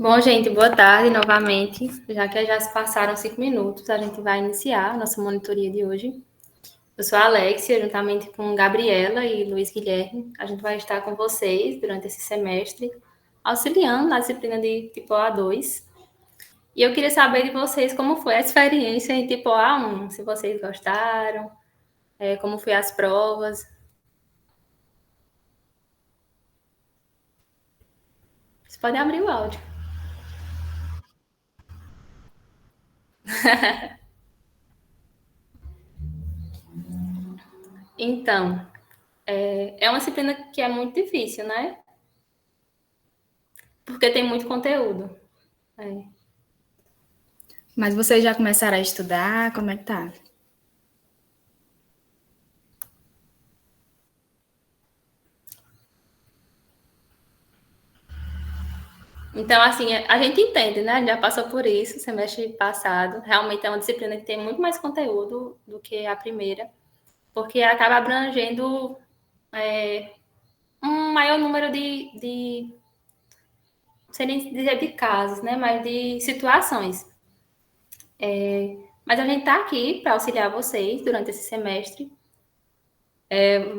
Bom, gente, boa tarde novamente. Já se passaram 5 minutos, a gente vai iniciar a nossa monitoria de hoje. Eu sou a Alexia, juntamente com Gabriela e Luiz Guilherme. A gente vai estar com vocês durante esse semestre, auxiliando na disciplina de tipo A2. E eu queria saber de vocês como foi a experiência em tipo A1, se vocês gostaram, como foi as provas. Vocês podem abrir o áudio. Então, é uma disciplina que é muito difícil, né? Porque tem muito conteúdo. É. Mas vocês já começaram a estudar? Como é que tá? Então, assim, a gente entende, né? A gente já passou por isso semestre passado. Realmente é uma disciplina que tem muito mais conteúdo do que a primeira, porque acaba abrangendo um maior número não sei nem dizer de casos, né? Mas de situações. Mas a gente está aqui para auxiliar vocês durante esse semestre.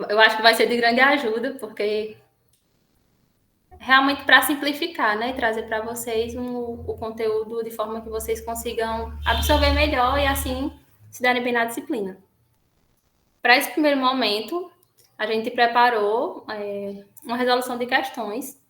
Eu acho que vai ser de grande ajuda, porque realmente para simplificar, né? E trazer para vocês o conteúdo de forma que vocês consigam absorver melhor e assim se darem bem na disciplina. Para esse primeiro momento, a gente preparou uma resolução de questões.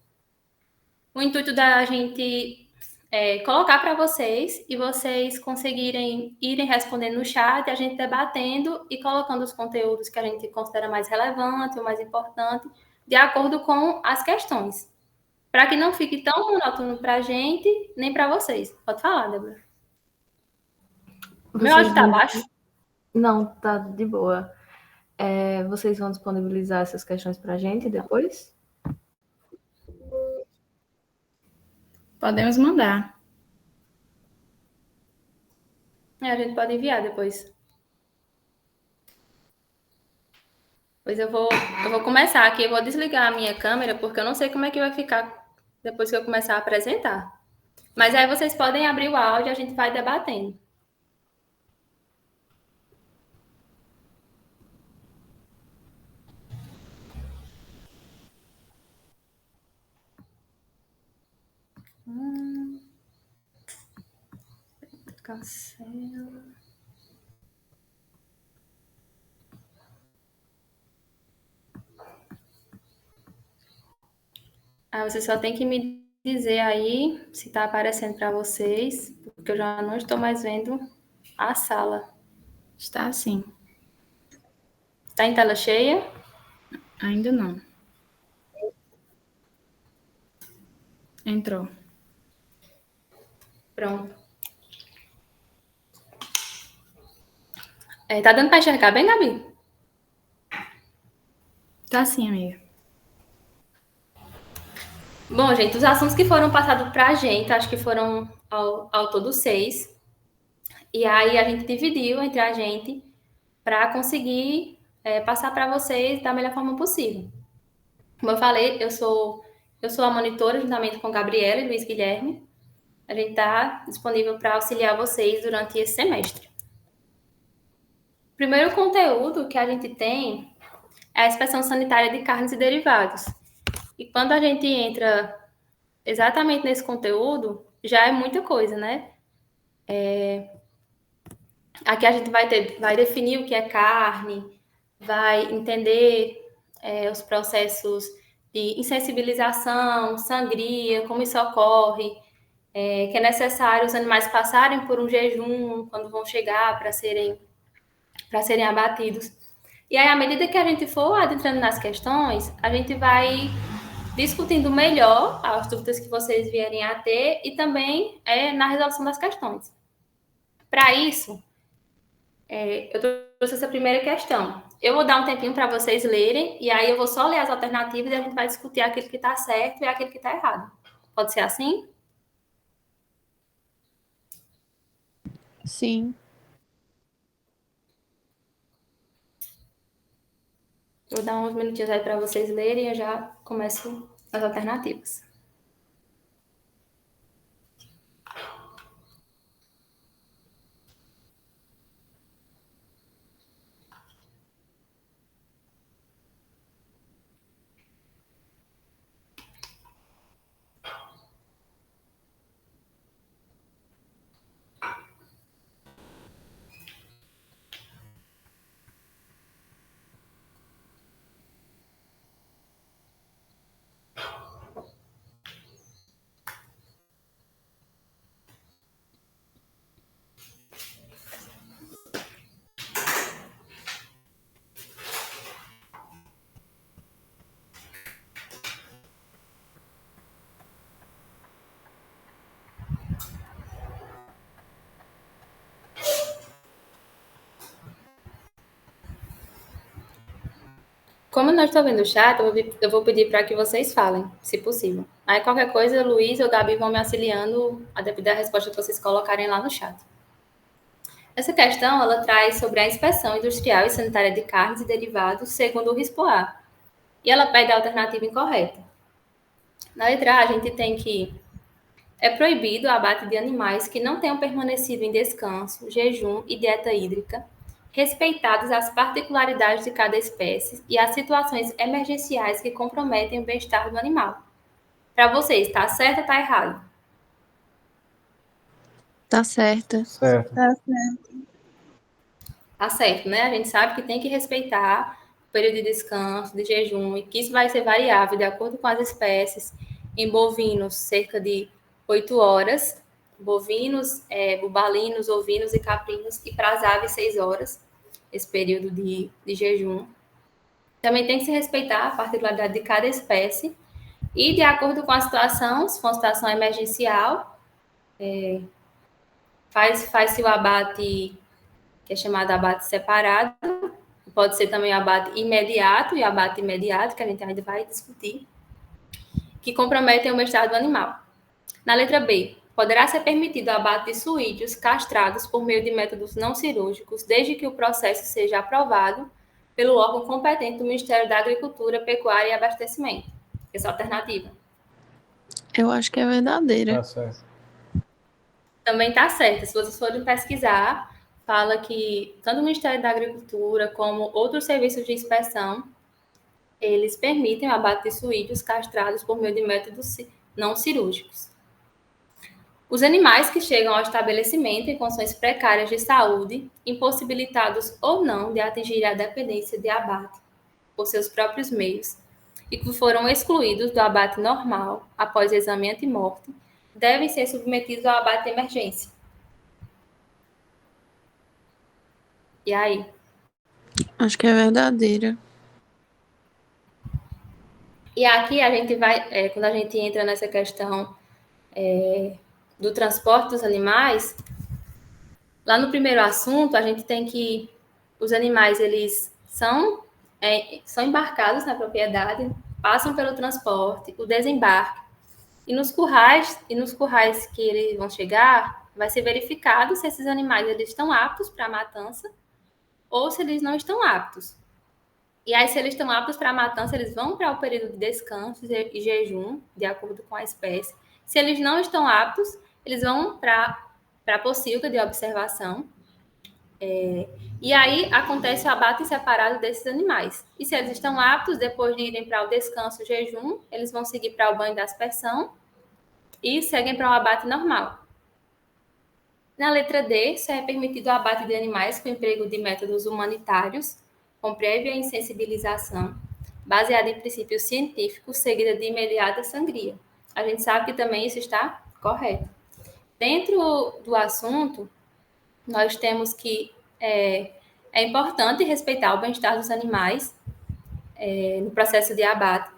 O intuito da gente é colocar para vocês e vocês conseguirem irem respondendo no chat, a gente debatendo e colocando os conteúdos que a gente considera mais relevante ou mais importante, de acordo com as questões. Para que não fique tão monótono para a gente, nem para vocês. Pode falar, Débora. Meu áudio está baixo? Não, tá de boa. Vocês vão disponibilizar essas questões para a gente depois? Podemos mandar. A gente pode enviar depois. Pois eu vou começar aqui, eu vou desligar a minha câmera, porque eu não sei como é que vai ficar depois que eu começar a apresentar. Mas aí vocês podem abrir o áudio e a gente vai debatendo. Cancela. Aí você só tem que me dizer aí se está aparecendo para vocês, porque eu já não estou mais vendo a sala. Está assim. Está em tela cheia? Ainda não. Entrou. Pronto. Tá dando para enxergar bem, Gabi? Tá sim, amiga. Bom, gente, os assuntos que foram passados para a gente, acho que foram ao todo 6. E aí a gente dividiu entre a gente para conseguir passar para vocês da melhor forma possível. Como eu falei, eu sou a monitora juntamente com Gabriela e Luiz Guilherme. A gente está disponível para auxiliar vocês durante esse semestre. O primeiro conteúdo que a gente tem é a inspeção sanitária de carnes e derivados. E quando a gente entra exatamente nesse conteúdo, já é muita coisa, né? Aqui a gente vai definir o que é carne, vai entender os processos de insensibilização, sangria, como isso ocorre, que é necessário os animais passarem por um jejum quando vão chegar para serem abatidos. E aí, à medida que a gente for adentrando nas questões, a gente vai discutindo melhor as dúvidas que vocês vierem a ter e também na resolução das questões. Para isso, eu trouxe essa primeira questão. Eu vou dar um tempinho para vocês lerem, e aí eu vou só ler as alternativas e a gente vai discutir aquilo que está certo e aquilo que está errado. Pode ser assim? Sim. Vou dar uns minutinhos aí para vocês lerem e eu já começo as alternativas. Como eu não estou vendo o chat, eu vou pedir para que vocês falem, se possível. Aí qualquer coisa, Luiz ou Gabi vão me auxiliando a depender da resposta que vocês colocarem lá no chat. Essa questão, ela traz sobre a inspeção industrial e sanitária de carnes e derivados segundo o RISPOA. E ela pede a alternativa incorreta. Na letra A, a gente tem que é proibido o abate de animais que não tenham permanecido em descanso, jejum e dieta hídrica, respeitadas as particularidades de cada espécie e as situações emergenciais que comprometem o bem-estar do animal. Para vocês, está certo ou está errado? Tá certo. Certo. Tá certo, né? A gente sabe que tem que respeitar o período de descanso, de jejum, e que isso vai ser variável de acordo com as espécies. Em bovinos, cerca de 8 horas. Bovinos, bubalinos, ovinos e caprinos. E para as aves, 6 horas, esse período de jejum. Também tem que se respeitar a particularidade de cada espécie. E de acordo com a situação, se for uma situação emergencial, faz-se o abate, que é chamado abate separado. Pode ser também o abate imediato e abate imediato, que a gente ainda vai discutir, que comprometem o bem-estar do animal. Na letra B, poderá ser permitido o abate de suídeos castrados por meio de métodos não cirúrgicos, desde que o processo seja aprovado pelo órgão competente do Ministério da Agricultura, Pecuária e Abastecimento. Essa é a alternativa. Eu acho que é verdadeira. Tá certo. Também está certa. Se vocês forem pesquisar, fala que tanto o Ministério da Agricultura como outros serviços de inspeção, eles permitem o abate de suídeos castrados por meio de métodos não cirúrgicos. Os animais que chegam ao estabelecimento em condições precárias de saúde, impossibilitados ou não de atingir a dependência de abate por seus próprios meios, e que foram excluídos do abate normal após exame antemortem, devem ser submetidos ao abate de emergência. E aí? Acho que é verdadeira. E aqui a gente vai, quando a gente entra nessa questão do transporte dos animais, lá no primeiro assunto, a gente tem que os animais, eles são embarcados na propriedade, passam pelo transporte, o desembarque, e nos currais que eles vão chegar, vai ser verificado se esses animais eles estão aptos para a matança ou se eles não estão aptos. E aí, se eles estão aptos para a matança, eles vão para o período de descanso e jejum, de acordo com a espécie. Se eles não estão aptos, eles vão para a pocilga de observação. E aí, acontece o abate separado desses animais. E se eles estão aptos, depois de irem para o descanso e jejum, eles vão seguir para o banho da aspersão e seguem para o abate normal. Na letra D, só é permitido o abate de animais com emprego de métodos humanitários, com prévia insensibilização, baseada em princípios científicos, seguida de imediata sangria. A gente sabe que também isso está correto. Dentro do assunto, nós temos que é importante respeitar o bem-estar dos animais no processo de abate.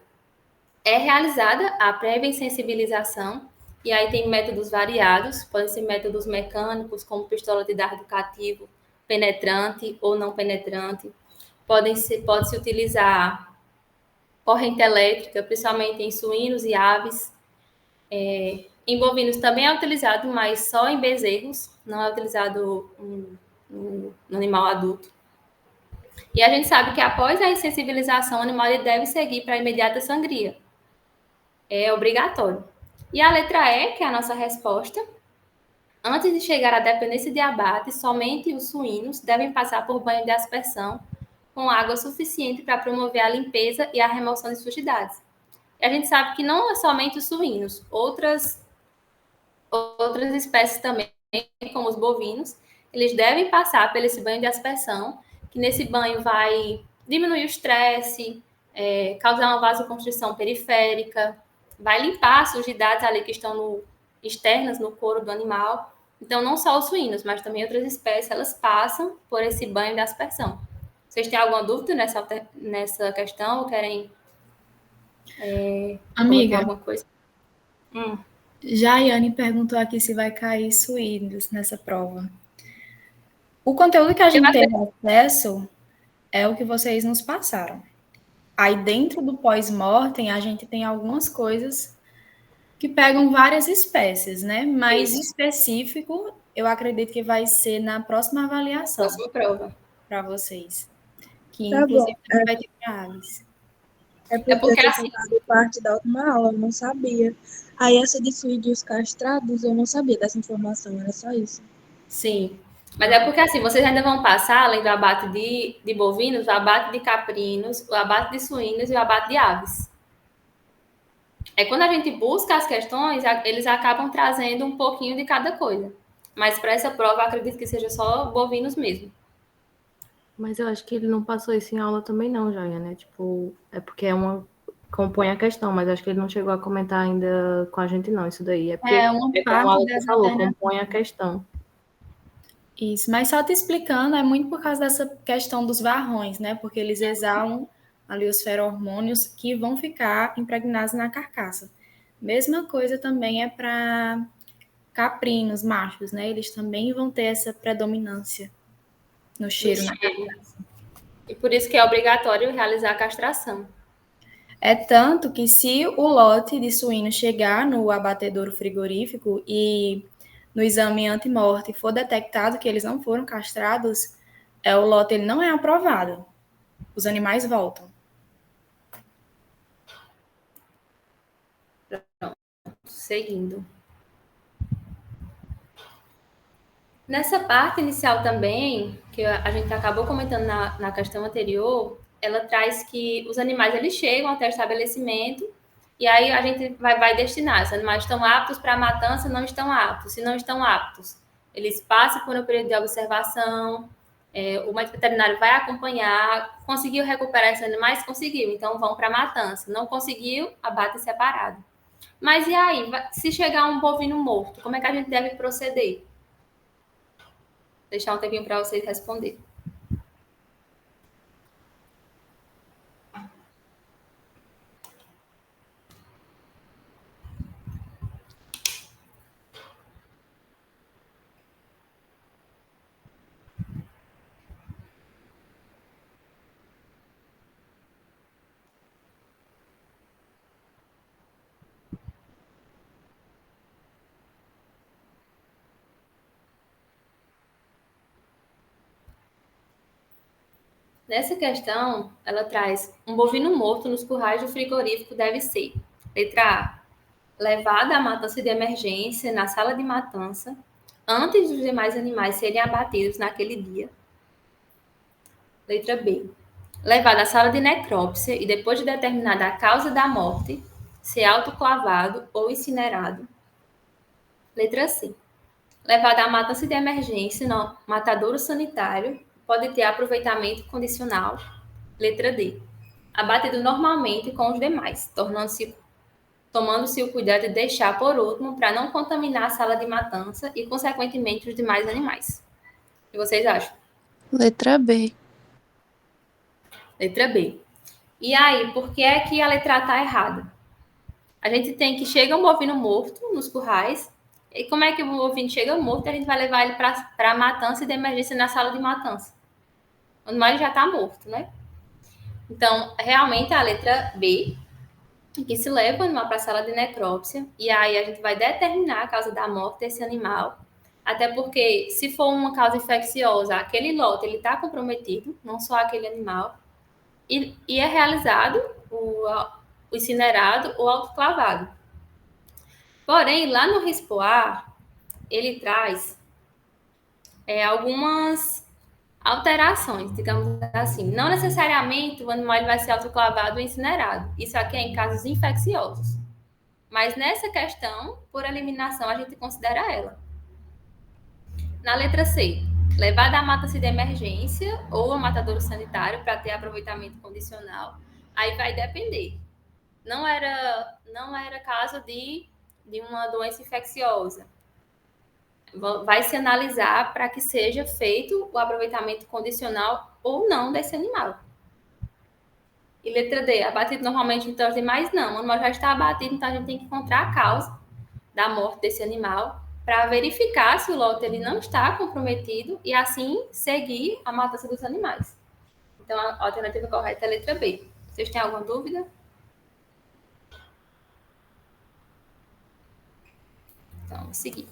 É realizada a prévia insensibilização, e aí tem métodos variados, podem ser métodos mecânicos, como pistola de dardo cativo, penetrante ou não penetrante. Pode-se utilizar corrente elétrica, principalmente em suínos e aves. Em bovinos também é utilizado, mas só em bezerros, não é utilizado no animal adulto. E a gente sabe que após a insensibilização, o animal ele deve seguir para a imediata sangria. É obrigatório. E a letra E, que é a nossa resposta. Antes de chegar à dependência de abate, somente os suínos devem passar por banho de aspersão com água suficiente para promover a limpeza e a remoção de sujidades. E a gente sabe que não é somente os suínos, outras espécies também, como os bovinos, eles devem passar por esse banho de aspersão, que nesse banho vai diminuir o estresse, causar uma vasoconstrição periférica, vai limpar as sujidades ali que estão externas no couro do animal. Então, não só os suínos, mas também outras espécies, elas passam por esse banho de aspersão. Vocês têm alguma dúvida nessa questão ou querem Amiga, alguma coisa? Jaiane perguntou aqui se vai cair suínos nessa prova. O conteúdo que a gente teve acesso é o que vocês nos passaram. Aí dentro do pós-mortem, a gente tem algumas coisas que pegam várias espécies, né? Mais Isso. específico, eu acredito que vai ser na próxima avaliação Próxima prova. para vocês. Que Tá bom. inclusive também vai ter para aves. É É porque eu porque tinha assim, pegado parte da última aula, eu não sabia. Aí essa de fluidos castrados, eu não sabia dessa informação, era só isso. sim. Mas é porque assim, vocês ainda vão passar, além do abate de bovinos, o abate de caprinos, o abate de suínos e o abate de aves. É quando a gente busca as questões, eles acabam trazendo um pouquinho de cada coisa. Mas para essa prova, eu acredito que seja só bovinos mesmo. Mas eu acho que ele não passou isso em aula também não, Joia, né? Tipo, é porque é uma... compõe a questão, mas acho que ele não chegou a comentar ainda com a gente não, isso daí. É porque, É uma como a parte Alexa das falou, alternativas. compõe a questão. Isso, mas só te explicando, é muito por causa dessa questão dos varrões, né? Porque eles exalam ali os feromônios que vão ficar impregnados na carcaça. Mesma coisa também é para caprinos, machos, né? Eles também vão ter essa predominância no cheiro. E por isso que é obrigatório realizar a castração. É tanto que se o lote de suíno chegar no abatedouro frigorífico e no exame antemorte for detectado que eles não foram castrados, o lote ele não é aprovado. Os animais voltam. Seguindo. Nessa parte inicial também, que a gente acabou comentando na questão anterior, ela traz que os animais eles chegam até o estabelecimento e aí a gente vai destinar. Os animais estão aptos para a matança, não estão aptos. Se não estão aptos, eles passam por um período de observação, o médico veterinário vai acompanhar. Conseguiu recuperar esses animais? Conseguiu, então vão para a matança. Não conseguiu, abate separado. Mas e aí, se chegar um bovino morto, como é que a gente deve proceder? Deixar um tempinho para vocês responderem. Nessa questão, ela traz um bovino morto nos currais do frigorífico deve ser: letra A, levado à matança de emergência na sala de matança antes dos demais animais serem abatidos naquele dia. Letra B, levado à sala de necrópsia e depois de determinada a causa da morte, ser autoclavado ou incinerado. Letra C, levado à matança de emergência no matadouro sanitário, pode ter aproveitamento condicional. Letra D, abatido normalmente com os demais, tomando-se o cuidado de deixar por último para não contaminar a sala de matança e, consequentemente, os demais animais. O que vocês acham? Letra B. Letra B. E aí, por que é que a letra A está errada? A gente tem que chega um bovino morto nos currais, e como é que o bovino chega morto, a gente vai levar ele para a matança e de emergência na sala de matança. O animal já está morto, né? Então, realmente, a letra B, que se leva o animal para a sala de necrópsia, e aí a gente vai determinar a causa da morte desse animal, até porque, se for uma causa infecciosa, aquele lote está comprometido, não só aquele animal, e é realizado o incinerado ou autoclavado. Porém, lá no RISPOA, ele traz algumas alterações, digamos assim. Não necessariamente o animal vai ser autoclavado ou incinerado. Isso aqui é em casos infecciosos. Mas nessa questão, por eliminação, a gente considera ela. Na letra C, levada à mata-se de emergência ou a matadouro sanitário para ter aproveitamento condicional. Aí vai depender. Não era caso de uma doença infecciosa. Vai se analisar para que seja feito o aproveitamento condicional ou não desse animal. E letra D, abatido normalmente então os demais não. O animal já está abatido, então a gente tem que encontrar a causa da morte desse animal para verificar se o lote ele não está comprometido e assim seguir a matança dos animais. Então a alternativa correta é a letra B. Vocês têm alguma dúvida? Então, vamos seguir.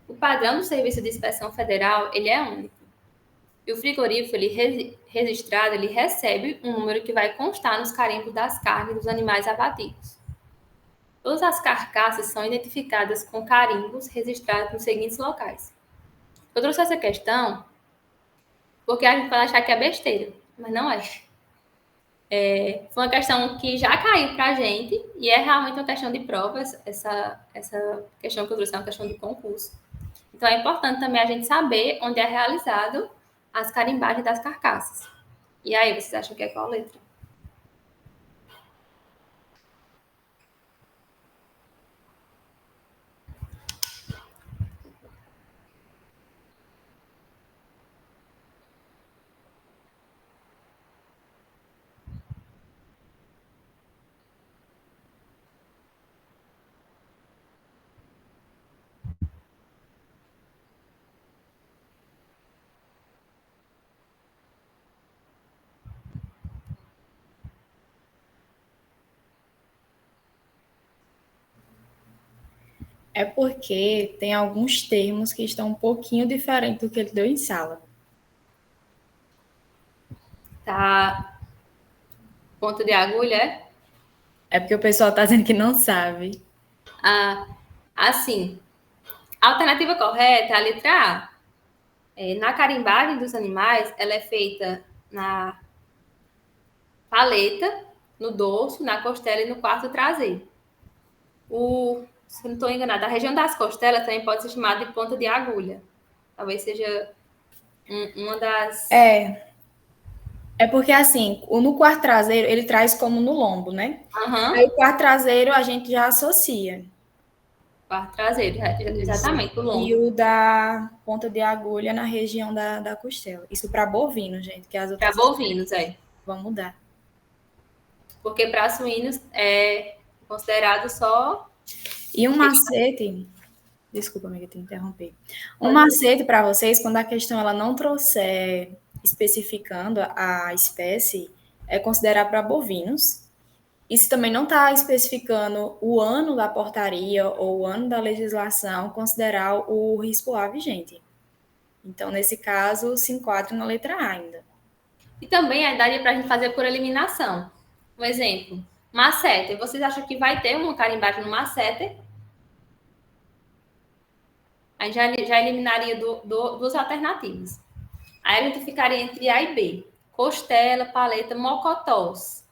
O padrão do Serviço de Inspeção Federal, ele é único. E o frigorífico, registrado, ele recebe um número que vai constar nos carimbos das carnes dos animais abatidos. Todas as carcaças são identificadas com carimbos registrados nos seguintes locais. Eu trouxe essa questão porque a gente pode achar que é besteira, mas não é. Foi uma questão que já caiu para a gente e é realmente uma questão de provas. Essa questão que eu trouxe é uma questão de concurso. Então, é importante também a gente saber onde é realizado as carimbagens das carcaças. E aí, vocês acham que é qual letra? É porque tem alguns termos que estão um pouquinho diferentes do que ele deu em sala. Tá. Ponto de agulha, é? É porque o pessoal está dizendo que não sabe. Assim, a alternativa correta é a letra A. Na carimbagem dos animais, ela é feita na paleta, no dorso, na costela e no quarto traseiro. Se eu não estou enganada, a região das costelas também pode ser chamada de ponta de agulha. Talvez seja uma das... É porque, assim, no quarto traseiro, ele traz como no lombo, né? Uhum. Aí o quarto traseiro a gente já associa. Quarto traseiro, exatamente, o lombo. E o da ponta de agulha na região da costela. Isso para bovino, gente, que as outras... Para bovinos, vão mudar. Porque para suínos é considerado só... E um macete... Desculpa, amiga, te interromper. Um macete para vocês, quando a questão ela não trouxer especificando a espécie, é considerar para bovinos. E se também não está especificando o ano da portaria ou o ano da legislação, considerar o risco A vigente. Então, nesse caso, se enquadra na letra A ainda. E também daria para a gente fazer por eliminação. Um exemplo, macete. Vocês acham que vai ter uma carimbagem no macete? Aí já eliminaria duas alternativas. Aí a gente ficaria entre A e B. Costela, paleta, mocotós.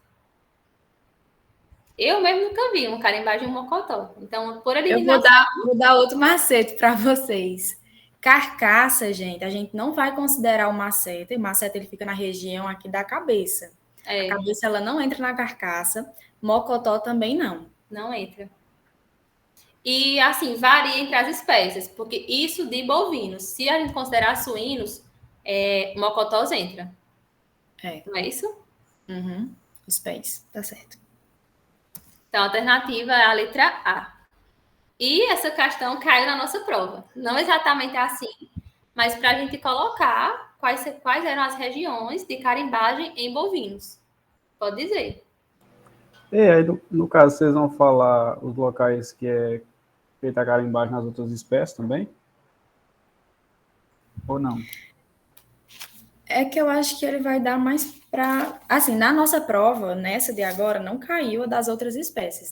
Eu mesmo nunca vi uma carimbagem mocotó. Então, por eliminação... Eu vou dar outro macete para vocês. Carcaça, gente, a gente não vai considerar o macete. O macete ele fica na região aqui da cabeça. A cabeça ela não entra na carcaça. Mocotó também não. Não entra. E, assim, varia entre as espécies, porque isso de bovinos. Se a gente considerar suínos, mocotós entra. Não é isso? Uhum. Os pés, tá certo. Então, a alternativa é a letra A. E essa questão caiu na nossa prova. Não exatamente assim, mas para a gente colocar quais eram as regiões de carimbagem em bovinos. Pode dizer. Aí no caso, vocês vão falar os locais que é feita a carimbagem nas outras espécies também? Ou não? É que eu acho que ele vai dar mais para... Assim, na nossa prova, nessa de agora, não caiu a das outras espécies.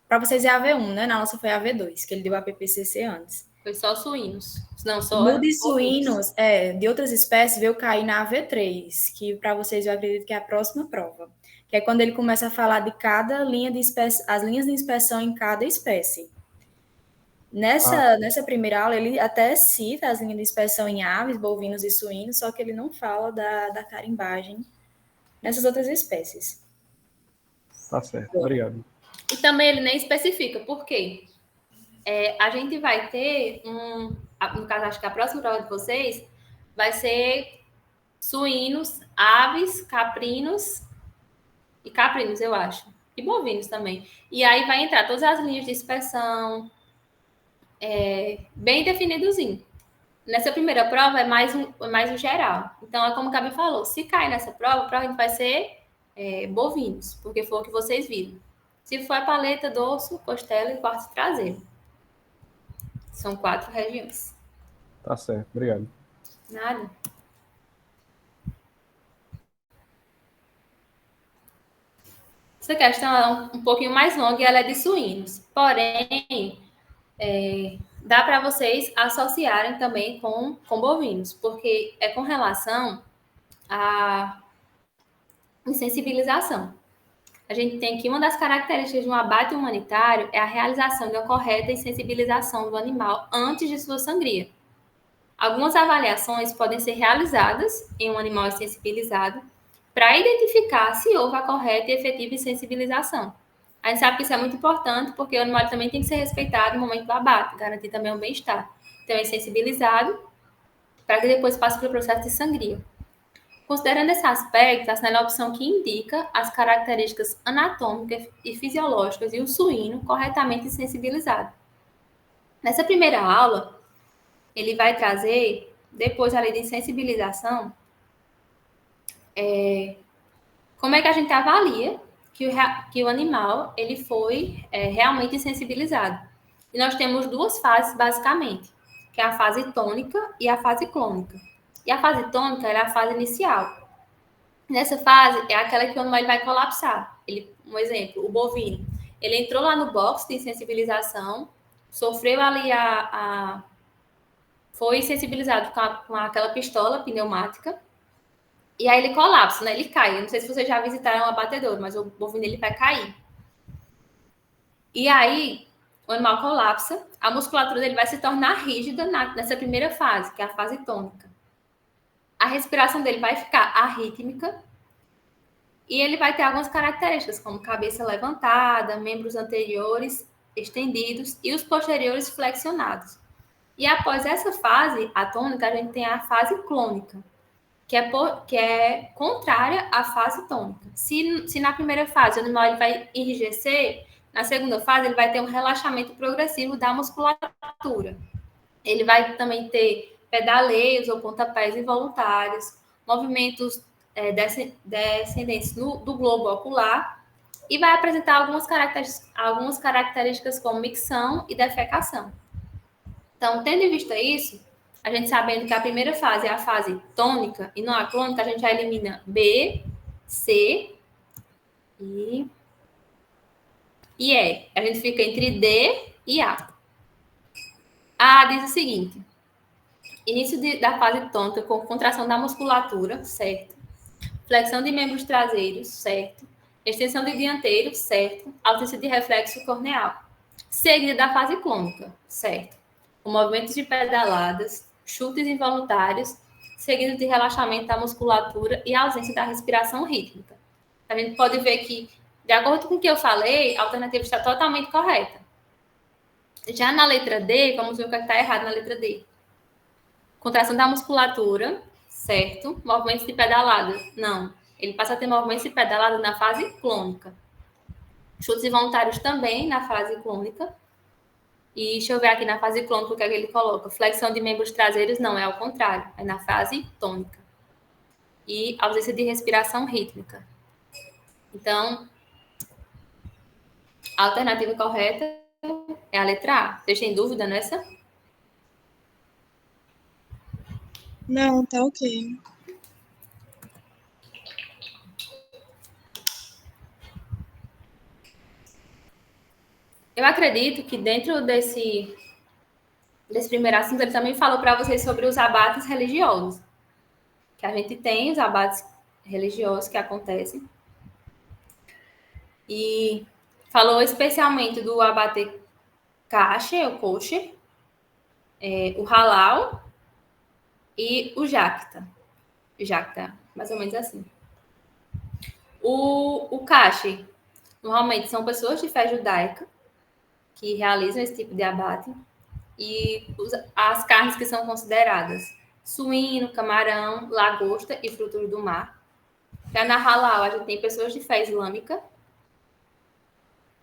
Para vocês é AV1, né? Na nossa foi AV2, que ele deu a PPCC antes. Foi só suínos. Não, só... No de suínos, de outras espécies, veio cair na AV3, que para vocês eu acredito que é a próxima prova. Que é quando ele começa a falar de cada linha de espécie, as linhas de inspeção em cada espécie. Nessa primeira aula, ele até cita as linhas de inspeção em aves, bovinos e suínos, só que ele não fala da carimbagem nessas outras espécies. Tá certo, obrigado. E também ele nem especifica, por quê? A gente vai ter no caso, acho que a próxima prova de vocês vai ser suínos, aves, caprinos, eu acho. e bovinos também. E aí vai entrar todas as linhas de inspeção, bem definidozinho. Nessa primeira prova é mais um geral. Então, é como o Gabi falou, se cair nessa prova, provavelmente vai ser bovinos, porque foi o que vocês viram. Se for a paleta, dorso, costela e quarto traseiro. São 4 regiões. Tá certo, obrigado. Nada. Essa questão é um pouquinho mais longa e ela é de suínos. Porém, dá para vocês associarem também com bovinos, porque é com relação à insensibilização. A gente tem que uma das características de um abate humanitário é a realização de uma correta insensibilização do animal antes de sua sangria. Algumas avaliações podem ser realizadas em um animal insensibilizado para identificar se houve a correta e efetiva insensibilização. A gente sabe que isso é muito importante porque o animal também tem que ser respeitado no momento do abate, garantir também o bem-estar. Então, é sensibilizado para que depois passe pelo processo de sangria. Considerando esse aspecto, assinale a opção que indica as características anatômicas e fisiológicas de um suíno corretamente sensibilizado. Nessa primeira aula, ele vai trazer, depois da lei de sensibilização, como é que a gente avalia que o animal ele foi realmente sensibilizado. E nós temos 2 fases, basicamente, que é a fase tônica e a fase clônica. E a fase tônica é a fase inicial. Nessa fase, é aquela que o animal vai colapsar. Um exemplo, o bovino. Ele entrou lá no box de sensibilização, sofreu ali foi sensibilizado com aquela pistola pneumática, e aí ele colapsa, né? Ele cai. Eu não sei se vocês já visitaram um abatedor, mas o bovino ele vai cair. E aí, o animal colapsa, a musculatura dele vai se tornar rígida nessa primeira fase, que é a fase tônica. A respiração dele vai ficar arrítmica e ele vai ter algumas características, como cabeça levantada, membros anteriores estendidos e os posteriores flexionados. E após essa fase atônica, a gente tem a fase clônica, que é contrária à fase tônica. Se na primeira fase o animal ele vai enrijecer, na segunda fase ele vai ter um relaxamento progressivo da musculatura. Ele vai também ter pedaleios ou pontapés involuntários, movimentos descendentes do globo ocular e vai apresentar algumas características como micção e defecação. Então, tendo em vista isso, a gente sabendo que a primeira fase é a fase tônica e não a clônica, a gente já elimina B, C e E. A gente fica entre D e A. A diz o seguinte: início da fase tônica com contração da musculatura, certo? Flexão de membros traseiros, certo? Extensão de dianteiro, certo? Ausência de reflexo corneal. Seguida da fase clônica, certo? Com movimentos de pedaladas, chutes involuntários, seguido de relaxamento da musculatura e ausência da respiração rítmica. A gente pode ver que, de acordo com o que eu falei, a alternativa está totalmente correta. Já na letra D, vamos ver o que está errado na letra D. Contração da musculatura, certo? Movimentos de pedalada, não. Ele passa a ter movimentos de pedalada na fase clônica. Chutes involuntários também na fase clônica. E deixa eu ver aqui na fase clônica o que é que ele coloca. Flexão de membros traseiros, não, é ao contrário. É na fase tônica. E ausência de respiração rítmica. Então, a alternativa correta é a letra A. Vocês têm dúvida nessa? Não, tá ok. Eu acredito que dentro desse primeiro assunto, ele também falou para vocês sobre os abates religiosos. Que a gente tem os abates religiosos que acontecem. E falou especialmente do abate kasher, ou kosher, o halal e o jacta. Jacta, mais ou menos assim. O kasher, normalmente são pessoas de fé judaica que realizam esse tipo de abate. E as carnes que são consideradas: suíno, camarão, lagosta e frutos do mar. Já na halal, a gente tem pessoas de fé islâmica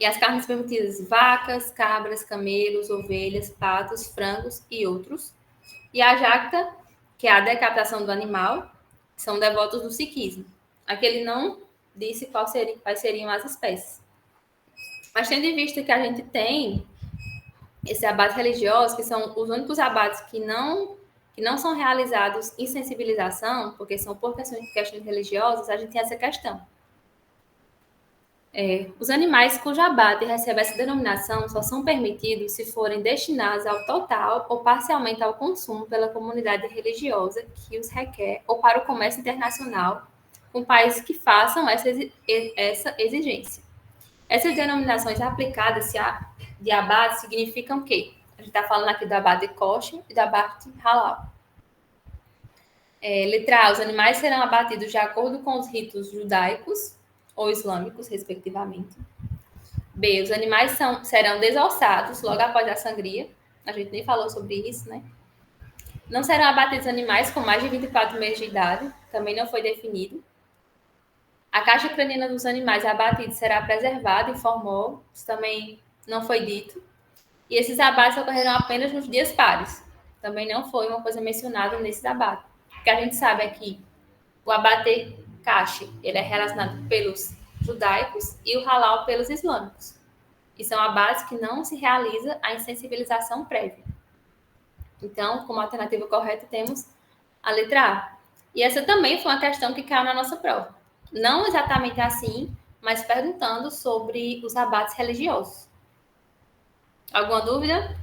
E as carnes permitidas, vacas, cabras, camelos, ovelhas, patos, frangos e outros. E a jacta, que é a decapitação do animal, são devotos do sikhismo. Aqui ele não disse quais seriam as espécies. Mas tendo em vista que a gente tem esses abates religiosos, que são os únicos abates que não são realizados em sensibilização, porque são por questões religiosas, a gente tem essa questão. Os animais cujo abate recebe essa denominação só são permitidos se forem destinados ao total ou parcialmente ao consumo pela comunidade religiosa que os requer ou para o comércio internacional com países que façam essa exigência. Essas denominações aplicadas de abate significam o quê? A gente está falando aqui do abate kosher e do abate halal. Letra A, os animais serão abatidos de acordo com os ritos judaicos ou islâmicos, respectivamente. B, os animais serão desossados logo após a sangria. A gente nem falou sobre isso, né? Não serão abatidos animais com mais de 24 meses de idade, também não foi definido. A caixa craniana dos animais abatidos será preservada, informou, isso também não foi dito. E esses abates ocorrerão apenas nos dias pares. Também não foi uma coisa mencionada nesses abates. O que a gente sabe é que o abate caixa, ele é relacionado pelos judaicos e o halal pelos islâmicos. E são abates que não se realiza a insensibilização prévia. Então, como alternativa correta, temos a letra A. E essa também foi uma questão que caiu na nossa prova. Não exatamente assim, mas perguntando sobre os abates religiosos. Alguma dúvida?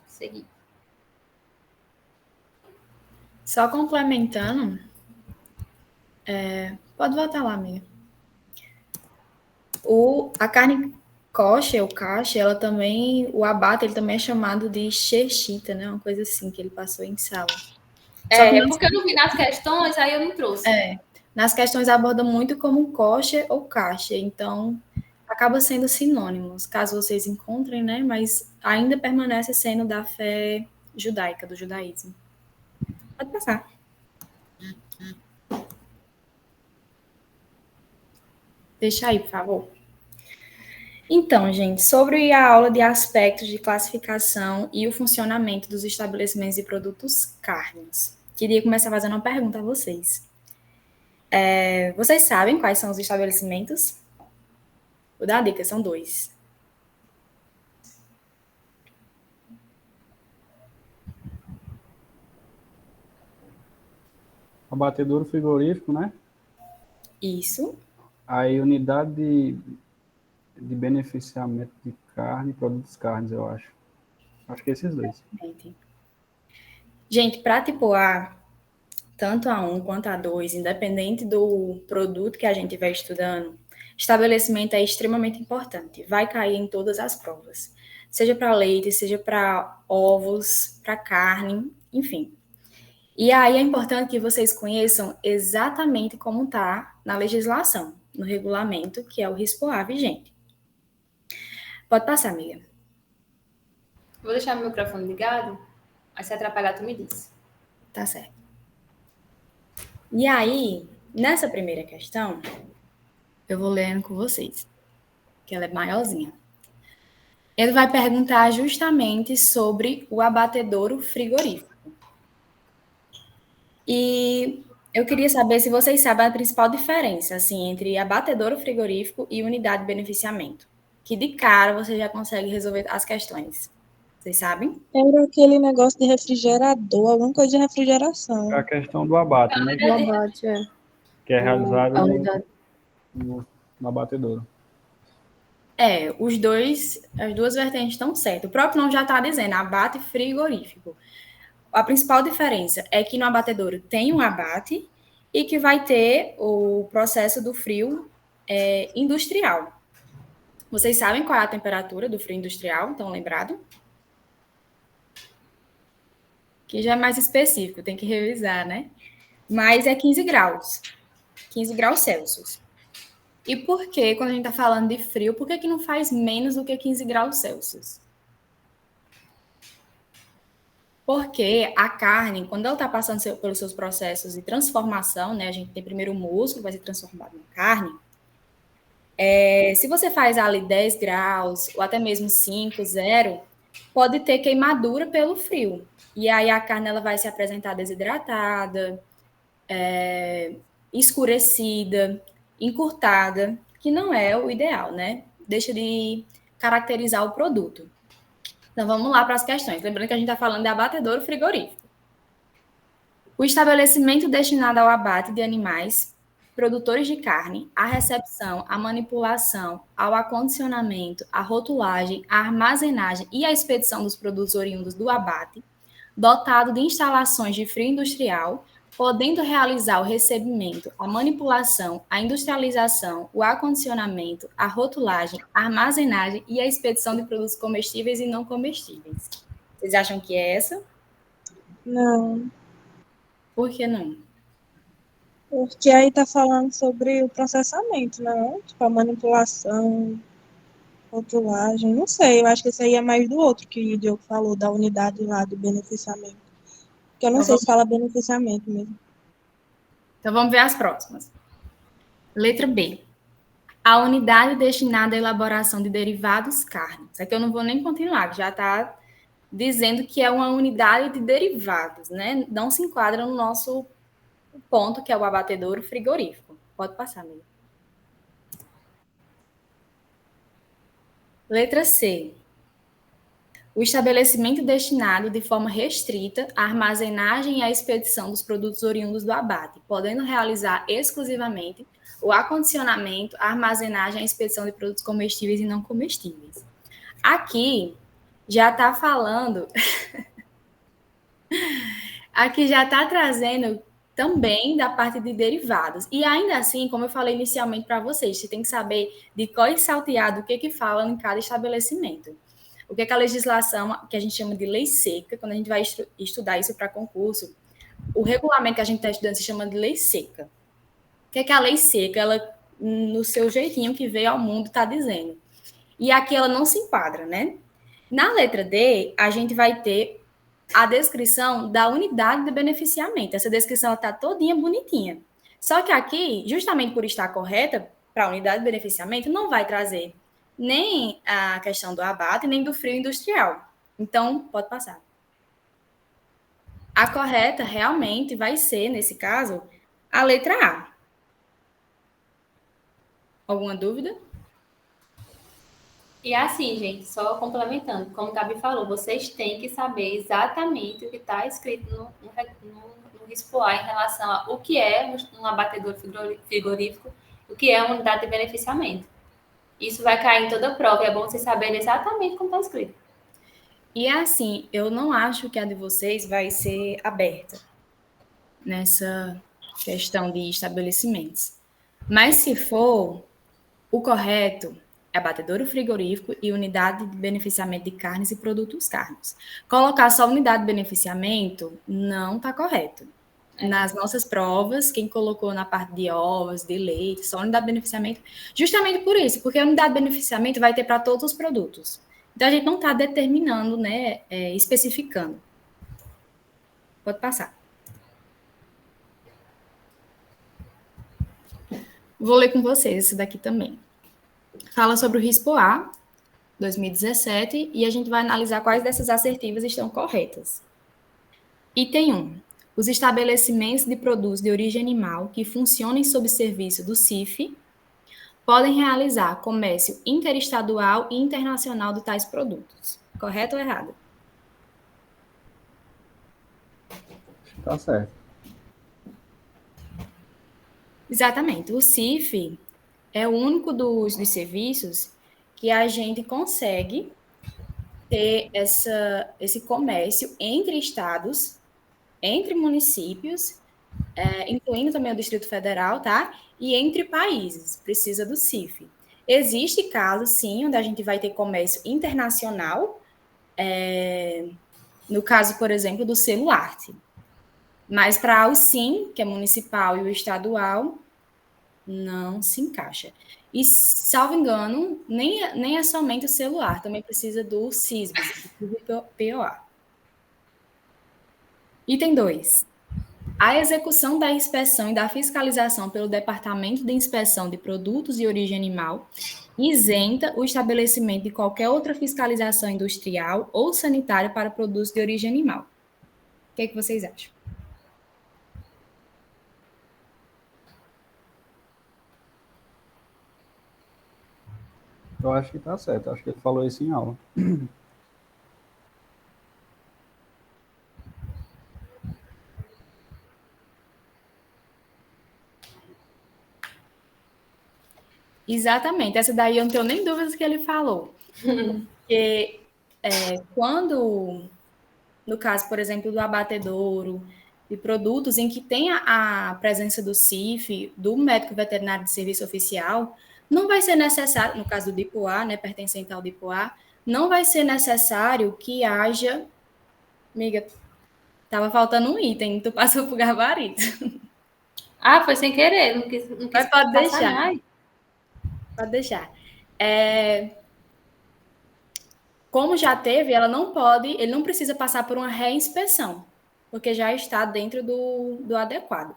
Seguir. Só complementando, pode voltar lá, amiga. A carne kosher, o kasher, ela também, o abate, ele também é chamado de shechita, né? Uma coisa assim, que ele passou em sala. Porque eu não vi nas questões, aí eu não trouxe. Nas questões aborda muito como kosher ou kasher, então acaba sendo sinônimos, caso vocês encontrem, né? Mas ainda permanece sendo da fé judaica, do judaísmo. Pode passar. Deixa aí, por favor. Então, gente, sobre a aula de aspectos de classificação e o funcionamento dos estabelecimentos de produtos carnes, queria começar fazendo uma pergunta a vocês. Vocês sabem quais são os estabelecimentos? Vou dar a dica, são 2. Abatedouro frigorífico, né? Isso. Aí unidade de beneficiamento de carne, produtos carnes, eu acho. Acho que esses 2. Gente, para tipo A, tanto a 1 quanto a 2, independente do produto que a gente vai estudando, estabelecimento é extremamente importante. Vai cair em todas as provas. Seja para leite, seja para ovos, para carne, enfim. E aí é importante que vocês conheçam exatamente como está na legislação, no regulamento, que é o RISPOA vigente. Pode passar, amiga. Vou deixar meu microfone ligado, aí se atrapalhar, tu me diz. Tá certo. E aí, nessa primeira questão, eu vou lendo com vocês, que ela é maiorzinha. Ele vai perguntar justamente sobre o abatedouro frigorífico. E eu queria saber se vocês sabem a principal diferença, assim, entre abatedouro frigorífico e unidade de beneficiamento. Que de cara você já consegue resolver as questões. Vocês sabem? Era aquele negócio de refrigerador, alguma coisa de refrigeração. É a questão do abate, né? O abate, Que é realizado a unidade. no abatedouro. As duas vertentes estão certas. O próprio nome já está dizendo, abate frigorífico. A principal diferença é que no abatedouro tem um abate e que vai ter o processo do frio industrial. Vocês sabem qual é a temperatura do frio industrial? Estão lembrados? Que já é mais específico, tem que revisar, né? Mas é 15 graus. 15 graus Celsius. E por que, quando a gente está falando de frio, por que não faz menos do que 15 graus Celsius? Porque a carne, quando ela está passando pelos seus processos de transformação, né? A gente tem primeiro o músculo, vai ser transformado em carne. Se você faz ali 10 graus, ou até mesmo 5, 0, pode ter queimadura pelo frio. E aí a carne ela vai se apresentar desidratada, escurecida, encurtada, que não é o ideal, né? Deixa de caracterizar o produto. Então vamos lá para as questões. Lembrando que a gente está falando de abatedouro frigorífico. O estabelecimento destinado ao abate de animais produtores de carne, à recepção, à manipulação, ao acondicionamento, à rotulagem, à armazenagem e à expedição dos produtos oriundos do abate, dotado de instalações de frio industrial, podendo realizar o recebimento, a manipulação, a industrialização, o acondicionamento, a rotulagem, a armazenagem e a expedição de produtos comestíveis e não comestíveis. Vocês acham que é essa? Não, Por que não? porque aí tá falando sobre o processamento, não? Tipo, a manipulação, rotulagem, não sei, eu acho que esse aí é mais do outro que o Diogo falou, da unidade lá do beneficiamento. Porque eu não sei se fala beneficiamento mesmo. Então vamos ver as próximas. Letra B. A unidade destinada à elaboração de derivados carne. Isso aqui eu não vou nem continuar, que já está dizendo que é uma unidade de derivados, né? Não se enquadra no nosso ponto, que é o abatedouro frigorífico. Pode passar, amiga. Letra C. O estabelecimento destinado de forma restrita à armazenagem e à expedição dos produtos oriundos do abate, podendo realizar exclusivamente o acondicionamento, a armazenagem e a expedição de produtos comestíveis e não comestíveis. Aqui já está falando, aqui já está trazendo também da parte de derivados. E ainda assim, como eu falei inicialmente para vocês, você tem que saber de qual é salteado o que fala em cada estabelecimento. O que é a legislação, que a gente chama de lei seca, quando a gente vai estudar isso para concurso, o regulamento que a gente está estudando se chama de lei seca. O que é a lei seca? Ela, no seu jeitinho que veio ao mundo, está dizendo. E aqui ela não se enquadra, né? Na letra D, a gente vai ter a descrição da unidade de beneficiamento. Essa descrição está todinha bonitinha. Só que aqui, justamente por estar correta para a unidade de beneficiamento, não vai trazer nem a questão do abate, nem do frio industrial. Então, pode passar. A correta realmente vai ser, nesse caso, a letra A. Alguma dúvida? E assim, gente, só complementando, como o Gabi falou, vocês têm que saber exatamente o que está escrito no RISPOA em relação ao que é um abatedor frigorífico, o que é uma unidade de beneficiamento. Isso vai cair em toda a prova e é bom vocês saberem exatamente como está escrito. E assim, eu não acho que a de vocês vai ser aberta nessa questão de estabelecimentos. Mas se for, o correto é abatedouro frigorífico e unidade de beneficiamento de carnes e produtos carnes. Colocar só unidade de beneficiamento não está correto. Nas nossas provas, quem colocou na parte de ovos, de leite, só unidade de beneficiamento, justamente por isso, porque a unidade de beneficiamento vai ter para todos os produtos. Então, a gente não está determinando, né, especificando. Pode passar. Vou ler com vocês esse daqui também. Fala sobre o RISPOA 2017 e a gente vai analisar quais dessas assertivas estão corretas. Item 1. Os estabelecimentos de produtos de origem animal que funcionem sob serviço do CIF podem realizar comércio interestadual e internacional de tais produtos. Correto ou errado? Tá certo. Exatamente. O CIF é o único dos serviços que a gente consegue ter esse comércio entre estados, entre municípios, incluindo também o Distrito Federal, tá? E entre países, precisa do CIF. Existe casos, sim, onde a gente vai ter comércio internacional, no caso, por exemplo, do selo Arte. Mas para o SIM, que é municipal, e o estadual, não se encaixa. E, salvo engano, nem é somente o celular, também precisa do CISB, do POA. Item 2. A execução da inspeção e da fiscalização pelo Departamento de Inspeção de Produtos de Origem Animal isenta o estabelecimento de qualquer outra fiscalização industrial ou sanitária para produtos de origem animal. O que vocês acham? Eu acho que está certo, acho que ele falou isso em aula. Exatamente, essa daí eu não tenho nem dúvidas que ele falou. Porque quando, no caso, por exemplo, do abatedouro, de produtos em que tem a presença do CIF, do médico veterinário de serviço oficial, não vai ser necessário, no caso do DIPOA, né, pertencente ao DIPOA, não vai ser necessário que haja... Amiga, tava faltando um item, tu passou pro gabarito. Ah, foi sem querer, não quis Mas pode passar, deixar. não. Pode deixar. Como já teve, ele não precisa passar por uma reinspeção, porque já está dentro do adequado.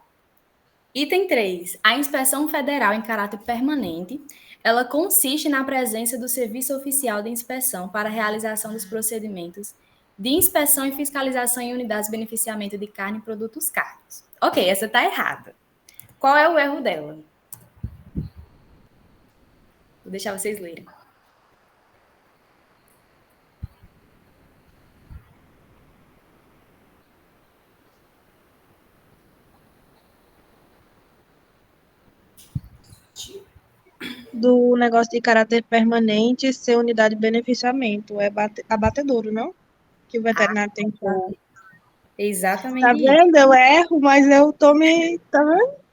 Item 3. A inspeção federal em caráter permanente, ela consiste na presença do Serviço Oficial de Inspeção para a realização dos procedimentos de inspeção e fiscalização em unidades de beneficiamento de carne e produtos cárnicos. Ok, essa está errada. Qual é o erro dela? Vou deixar vocês lerem. Do negócio de caráter permanente ser unidade de beneficiamento. É abatedouro, não? Que o veterinário tem que... Exatamente. Tá vendo? Eu erro, mas eu tô me... Tá vendo?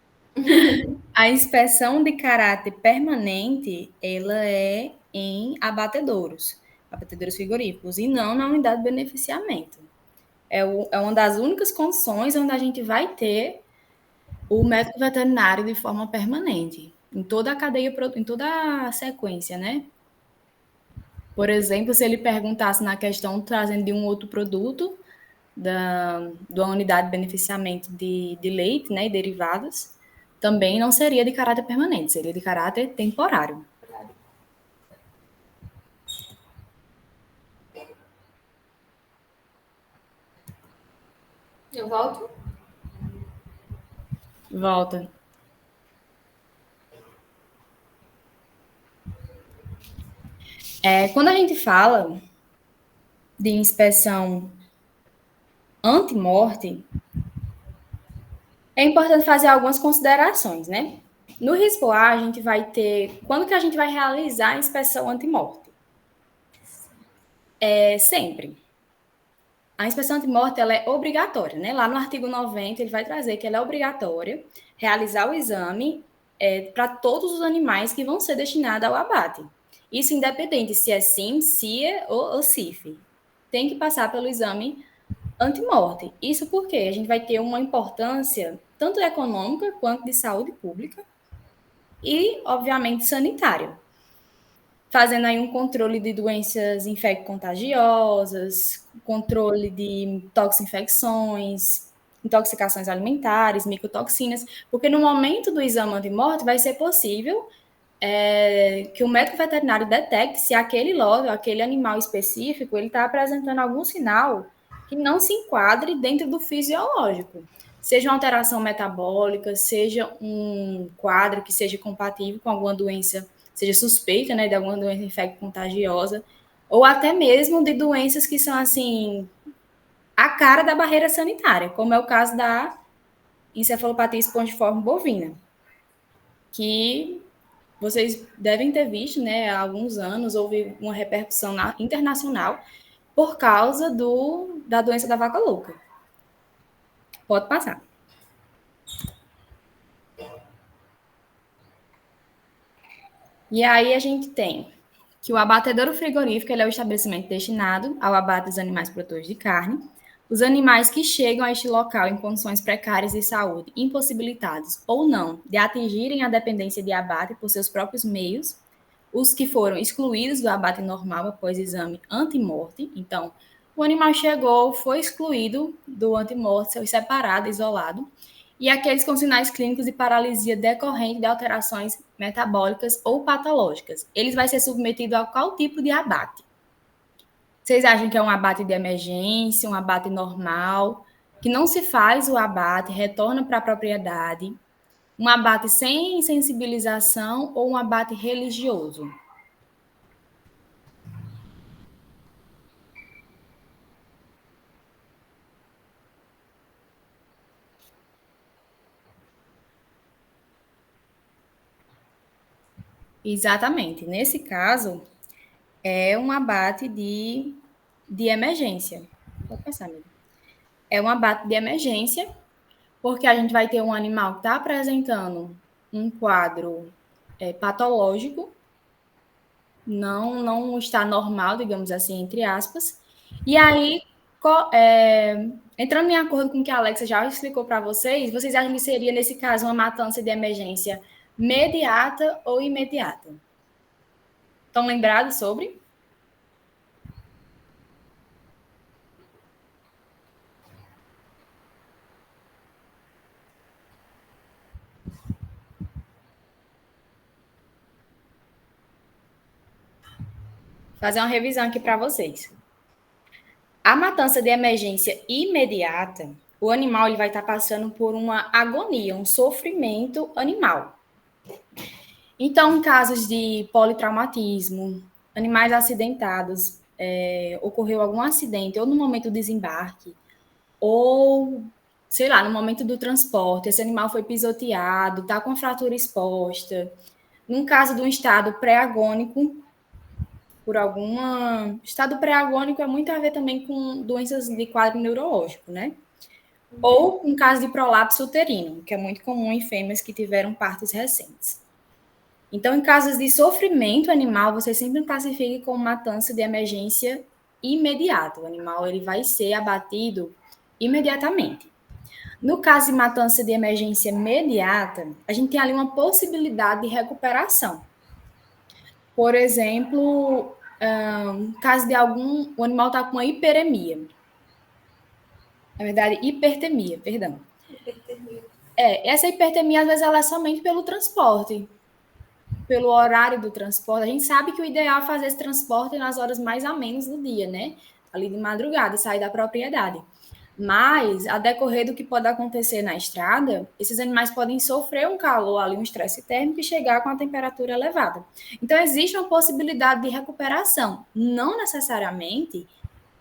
A inspeção de caráter permanente, ela é em abatedouros frigoríficos, e não na unidade de beneficiamento. É uma das únicas condições onde a gente vai ter o médico veterinário de forma permanente, em toda a cadeia, em toda a sequência, né? Por exemplo, se ele perguntasse na questão trazendo de um outro produto, da unidade de beneficiamento de leite, né, e derivados, também não seria de caráter permanente, seria de caráter temporário. Eu volto? Volta. Quando a gente fala de inspeção anti-morte, é importante fazer algumas considerações, né? No RISPOA, a gente vai ter... Quando que a gente vai realizar a inspeção anti-morte? Sempre. A inspeção anti-morte, ela é obrigatória, né? Lá no artigo 90, ele vai trazer que ela é obrigatória realizar o exame para todos os animais que vão ser destinados ao abate. Isso independente se é SIM, CIA ou CIF. Tem que passar pelo exame anti-morte. Isso porque a gente vai ter uma importância tanto econômica quanto de saúde pública e, obviamente, sanitária. Fazendo aí um controle de doenças infecto-contagiosas, controle de toxinfecções, intoxicações alimentares, micotoxinas, porque no momento do exame anti-morte vai ser possível que o médico veterinário detecte se aquele lote, aquele animal específico, ele está apresentando algum sinal que não se enquadre dentro do fisiológico. Seja uma alteração metabólica, seja um quadro que seja compatível com alguma doença, seja suspeita, né, de alguma doença infecto-contagiosa, ou até mesmo de doenças que são, assim, a cara da barreira sanitária, como é o caso da encefalopatia espongiforme bovina, que vocês devem ter visto, né, há alguns anos houve uma repercussão internacional por causa da doença da vaca louca. Pode passar. E aí a gente tem que o abatedouro frigorífico ele é o estabelecimento destinado ao abate dos animais produtores de carne. Os animais que chegam a este local em condições precárias de saúde, impossibilitados ou não de atingirem a dependência de abate por seus próprios meios, os que foram excluídos do abate normal após exame anti-morte, então, O animal chegou, foi excluído do antemorte, foi separado, isolado, e aqueles com sinais clínicos de paralisia decorrente de alterações metabólicas ou patológicas. Eles vão ser submetidos a qual tipo de abate? Vocês acham que é um abate de emergência, um abate normal, que não se faz o abate, retorna para a propriedade, um abate sem sensibilização ou um abate religioso? Exatamente. Nesse caso, é um abate de emergência. Pode passar, amigo. É um abate de emergência, porque a gente vai ter um animal que está apresentando um quadro patológico, não está normal, digamos assim, entre aspas. E aí, entrando em acordo com o que a Alexa já explicou para vocês, vocês acham que seria, nesse caso, uma matança de emergência imediata ou imediata? Estão lembrados sobre? Fazer uma revisão aqui para vocês. A matança de emergência imediata, o animal ele vai estar passando por uma agonia, um sofrimento animal. Então, em casos de politraumatismo, animais acidentados, ocorreu algum acidente, ou no momento do desembarque, ou, sei lá, no momento do transporte, esse animal foi pisoteado, está com a fratura exposta. Num caso de um estado pré-agônico, por alguma... Estado pré-agônico é muito a ver também com doenças de quadro neurológico, né? Ou com caso de prolapso uterino, que é muito comum em fêmeas que tiveram partos recentes. Então, em casos de sofrimento animal, você sempre classifica como matança de emergência imediata. O animal ele vai ser abatido imediatamente. No caso de matança de emergência imediata, a gente tem ali uma possibilidade de recuperação. Por exemplo, caso de o animal está com uma hiperemia. Na verdade, hipertemia, perdão. Essa hipertemia, às vezes, ela é somente pelo transporte, pelo horário do transporte. A gente sabe que o ideal é fazer esse transporte nas horas mais amenas do dia, né? Ali de madrugada, sair da propriedade. Mas, a decorrer do que pode acontecer na estrada, esses animais podem sofrer um calor ali, um estresse térmico e chegar com a temperatura elevada. Então, existe uma possibilidade de recuperação. Não necessariamente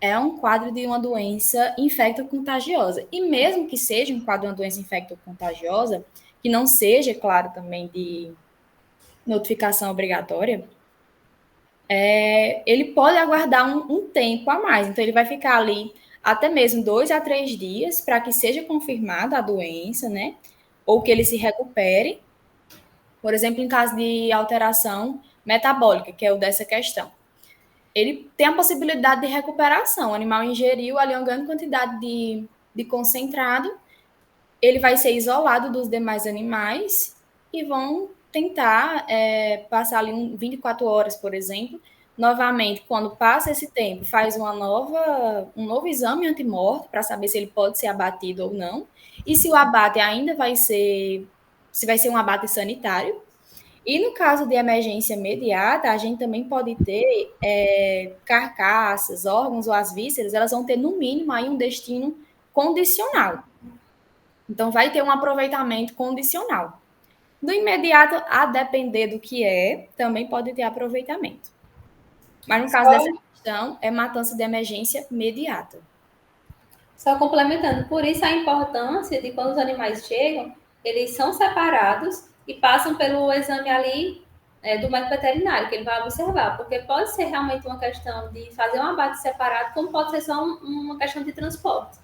é um quadro de uma doença infecto-contagiosa. E mesmo que seja um quadro de uma doença infecto-contagiosa, que não seja, claro, também de notificação obrigatória, ele pode aguardar um tempo a mais. Então, ele vai ficar ali até mesmo 2 a 3 dias para que seja confirmada a doença, né? Ou que ele se recupere. Por exemplo, em caso de alteração metabólica, que é o dessa questão. Ele tem a possibilidade de recuperação. O animal ingeriu ali uma grande quantidade de concentrado, ele vai ser isolado dos demais animais e vão tentar passar ali 24 horas, por exemplo. Novamente, quando passa esse tempo, faz um novo exame antemorte para saber se ele pode ser abatido ou não. E se o abate ainda se vai ser um abate sanitário. E no caso de emergência imediata, a gente também pode ter carcaças, órgãos ou as vísceras, elas vão ter no mínimo aí um destino condicional. Então, vai ter um aproveitamento condicional. No imediato, a depender do que também pode ter aproveitamento. Mas no caso dessa questão, é matança de emergência imediata. Só complementando, por isso a importância de quando os animais chegam, eles são separados e passam pelo exame ali do médico veterinário, que ele vai observar, porque pode ser realmente uma questão de fazer um abate separado, como pode ser só uma questão de transporte.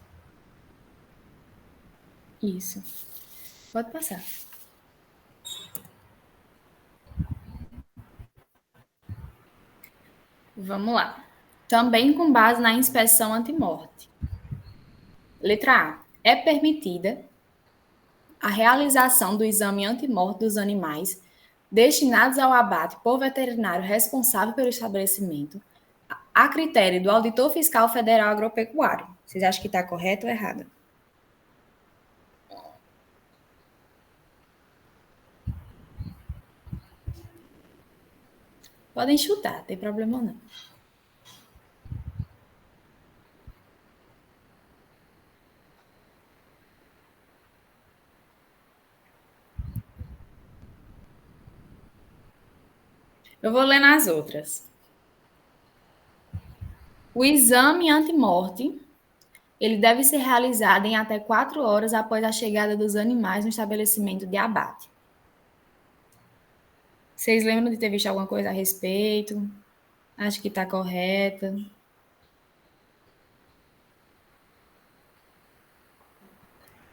Isso. Pode passar. Vamos lá. Também com base na inspeção antimorte. Letra A. É permitida a realização do exame antimorte dos animais destinados ao abate por veterinário responsável pelo estabelecimento, a critério do Auditor Fiscal Federal Agropecuário. Vocês acham que está correto ou errado? Podem chutar, não tem problema não. Eu vou ler nas outras. O exame antemorte, ele deve ser realizado em até 4 horas após a chegada dos animais no estabelecimento de abate. Vocês lembram de ter visto alguma coisa a respeito? Acho que está correta.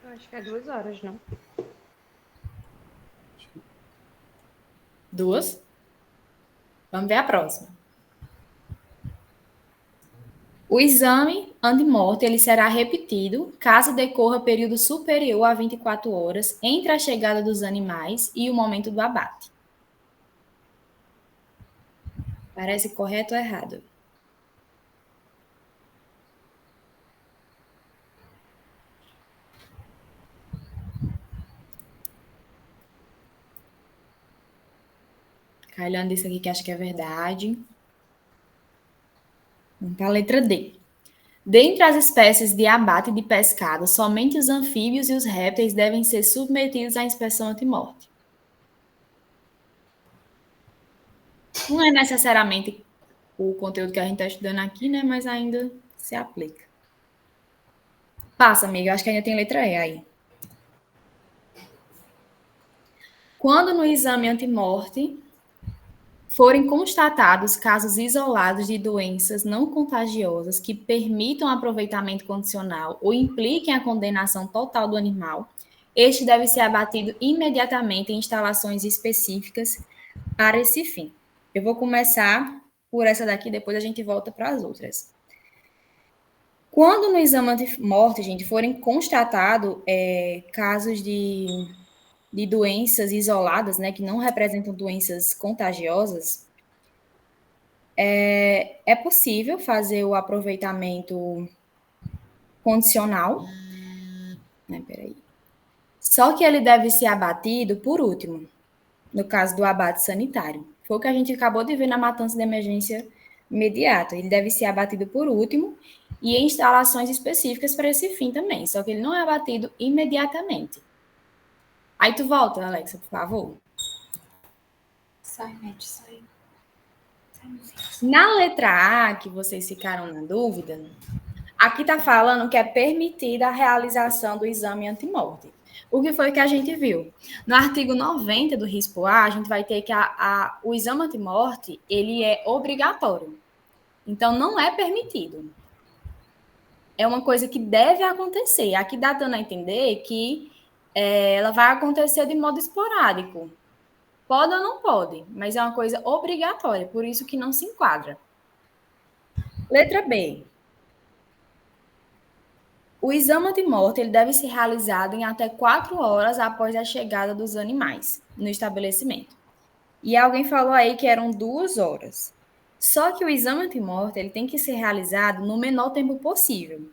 Eu acho que é 2 horas, não? 2? Vamos ver a próxima. O exame antemorte ele será repetido caso decorra período superior a 24 horas entre a chegada dos animais e o momento do abate. Parece correto ou errado? Kailiane disse aqui que acha que é verdade. Vamos para a letra D. Dentre as espécies de abate de pescado, somente os anfíbios e os répteis devem ser submetidos à inspeção antemorte. Não é necessariamente o conteúdo que a gente está estudando aqui, né? Mas ainda se aplica. Passa, amiga. Eu acho que ainda tem letra E aí. Quando no exame antemorte forem constatados casos isolados de doenças não contagiosas que permitam aproveitamento condicional ou impliquem a condenação total do animal, este deve ser abatido imediatamente em instalações específicas para esse fim. Eu vou começar por essa daqui, depois a gente volta para as outras. Quando no exame antemorte, gente, forem constatados casos de doenças isoladas, né, que não representam doenças contagiosas, é possível fazer o aproveitamento condicional, né, peraí. Só que ele deve ser abatido por último, no caso do abate sanitário. Foi o que a gente acabou de ver na matança de emergência imediata. Ele deve ser abatido por último e em instalações específicas para esse fim também, só que ele não é abatido imediatamente. Aí tu volta, Alexa, por favor. Sai, Net, sai. Na letra A, que vocês ficaram na dúvida, aqui está falando que é permitida a realização do exame antemorte. O que foi que a gente viu? No artigo 90 do RISPO-A, a gente vai ter que o exame antemorte, ele é obrigatório. Então, não é permitido. É uma coisa que deve acontecer. Aqui dá dando a entender que ela vai acontecer de modo esporádico. Pode ou não pode, mas é uma coisa obrigatória, por isso que não se enquadra. Letra B. O exame antemorte ele deve ser realizado em até 4 horas após a chegada dos animais no estabelecimento. E alguém falou aí que eram 2 horas. Só que o exame antemorte ele tem que ser realizado no menor tempo possível,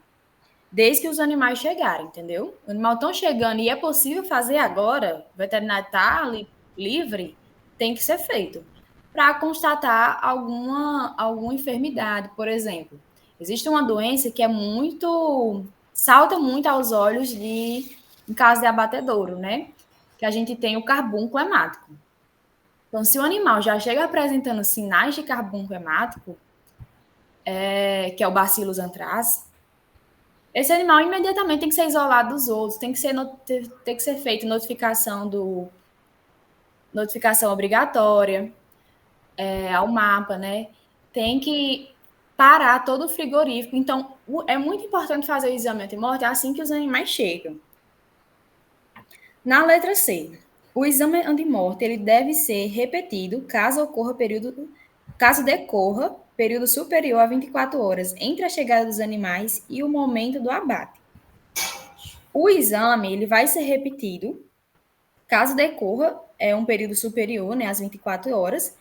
desde que os animais chegarem, entendeu? Os animais estão chegando e é possível fazer agora, o veterinário está livre, tem que ser feito. Para constatar alguma enfermidade, por exemplo. Existe uma doença que salta muito aos olhos em caso de abatedouro, né? Que a gente tem o carbúnculo hemático. Então, se o animal já chega apresentando sinais de carbúnculo hemático, que é o Bacillus anthracis, esse animal imediatamente tem que ser isolado dos outros, tem que ser feita notificação obrigatória ao mapa, né? Tem que parar todo o frigorífico. Então, é muito importante fazer o exame antemorte assim que os animais chegam. Na letra C, o exame antemorte ele deve ser repetido caso decorra período superior a 24 horas entre a chegada dos animais e o momento do abate. O exame ele vai ser repetido caso decorra um período superior, né, às 24 horas,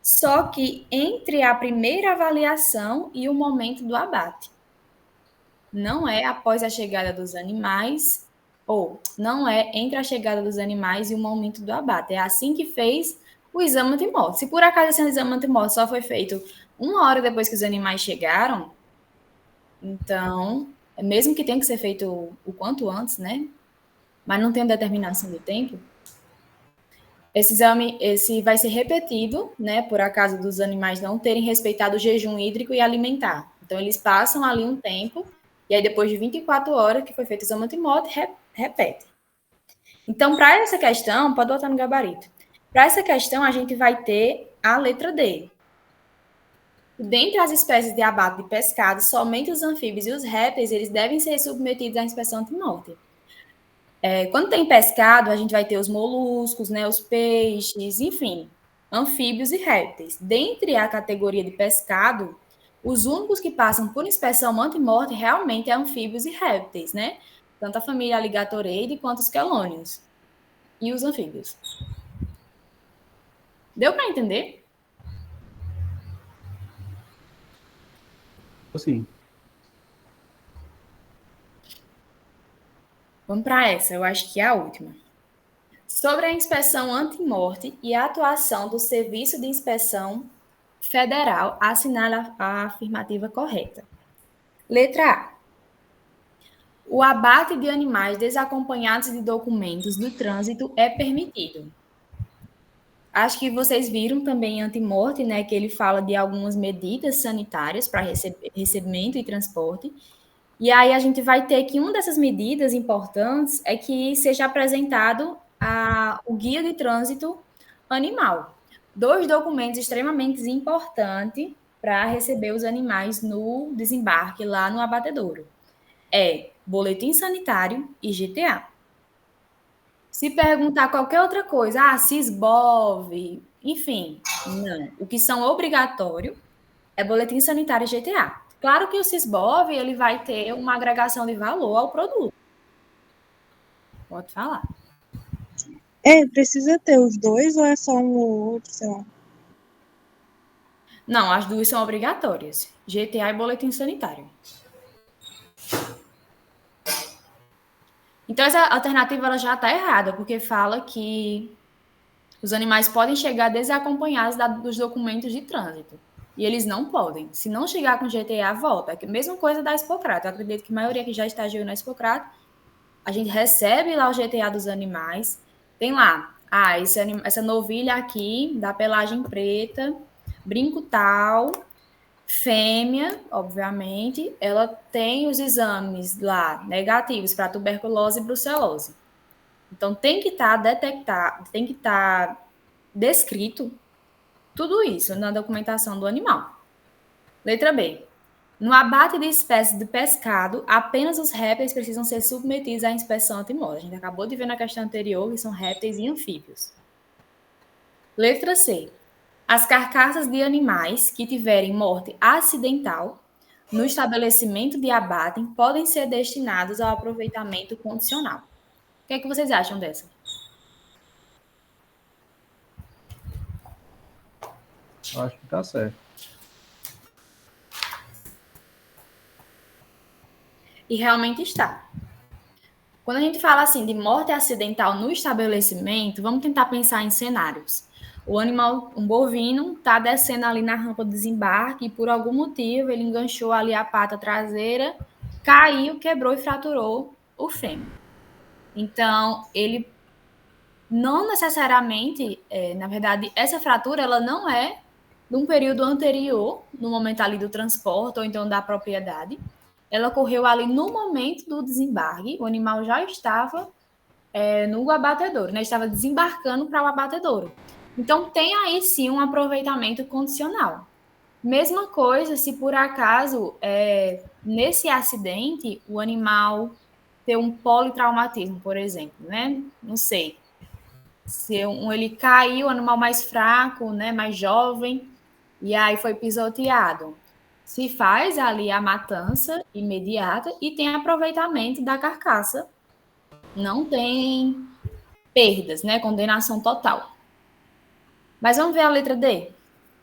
só que entre a primeira avaliação e o momento do abate. Não é após a chegada dos animais, ou não é entre a chegada dos animais e o momento do abate. É assim que fez o exame antemorte. Se por acaso esse exame antemorte só foi feito 1 hora depois que os animais chegaram, então, mesmo que tenha que ser feito o quanto antes, né? Mas não tem determinação de tempo, esse exame vai ser repetido, né, por acaso dos animais não terem respeitado o jejum hídrico e alimentar. Então, eles passam ali um tempo, e aí depois de 24 horas que foi feito o exame antemorte, repete. Então, para essa questão, pode botar no gabarito. Para essa questão, a gente vai ter a letra D. Dentre as espécies de abate de pescado, somente os anfíbios e os répteis, eles devem ser submetidos à inspeção antemorte. Quando tem pescado, a gente vai ter os moluscos, né, os peixes, enfim, anfíbios e répteis. Dentre a categoria de pescado, os únicos que passam por inspeção antemorte realmente é anfíbios e répteis, né? Tanto a família Alligatoridae quanto os quelônios. E os anfíbios. Deu para entender? Sim. Vamos para essa, eu acho que é a última. Sobre a inspeção antemorte e a atuação do Serviço de Inspeção Federal, assinale a afirmativa correta. Letra A. O abate de animais desacompanhados de documentos do trânsito é permitido. Acho que vocês viram também em antemorte, né, que ele fala de algumas medidas sanitárias para recebimento e transporte. E aí a gente vai ter que uma dessas medidas importantes é que seja apresentado o guia de trânsito animal. 2 documentos extremamente importantes para receber os animais no desembarque lá no abatedouro. Boletim sanitário e GTA. Se perguntar qualquer outra coisa, CISBOV, enfim, não. O que são obrigatório é boletim sanitário e GTA. Claro que o CISBOV ele vai ter uma agregação de valor ao produto. Pode falar. Precisa ter os dois ou é só um ou outro, sei lá? Não, as duas são obrigatórias. GTA e boletim sanitário. Então, essa alternativa ela já está errada, porque fala que os animais podem chegar desacompanhados dos documentos de trânsito. E eles não podem. Se não chegar com GTA, volta. É a mesma coisa da Expocrato. Eu acredito que a maioria que já estagiou na Expocrato, a gente recebe lá o GTA dos animais. Tem lá, essa novilha aqui, da pelagem preta, brinco tal, fêmea, obviamente, ela tem os exames lá negativos para tuberculose e brucelose. Então, tem que estar detectado, tem que estar descrito tudo isso na documentação do animal. Letra B. No abate de espécies de pescado, apenas os répteis precisam ser submetidos à inspeção antemorte. A gente acabou de ver na questão anterior que são répteis e anfíbios. Letra C. As carcaças de animais que tiverem morte acidental no estabelecimento de abate podem ser destinados ao aproveitamento condicional. O que é que vocês acham dessa? Eu acho que está certo. E realmente está. Quando a gente fala assim de morte acidental no estabelecimento, vamos tentar pensar em cenários. O animal, um bovino, está descendo ali na rampa do desembarque e por algum motivo ele enganchou ali a pata traseira, caiu, quebrou e fraturou o fêmur. Então, ele não necessariamente, na verdade, essa fratura ela não é de um período anterior, no momento ali do transporte ou então da propriedade. Ela ocorreu ali no momento do desembarque, o animal já estava no abatedouro, né? Estava desembarcando para o abatedouro. Então, tem aí sim um aproveitamento condicional. Mesma coisa se por acaso, nesse acidente, o animal ter um politraumatismo, por exemplo, né? Não sei. Se ele caiu, animal mais fraco, né? Mais jovem, e aí foi pisoteado. Se faz ali a matança imediata e tem aproveitamento da carcaça. Não tem perdas, né? Condenação total. Mas vamos ver a letra D.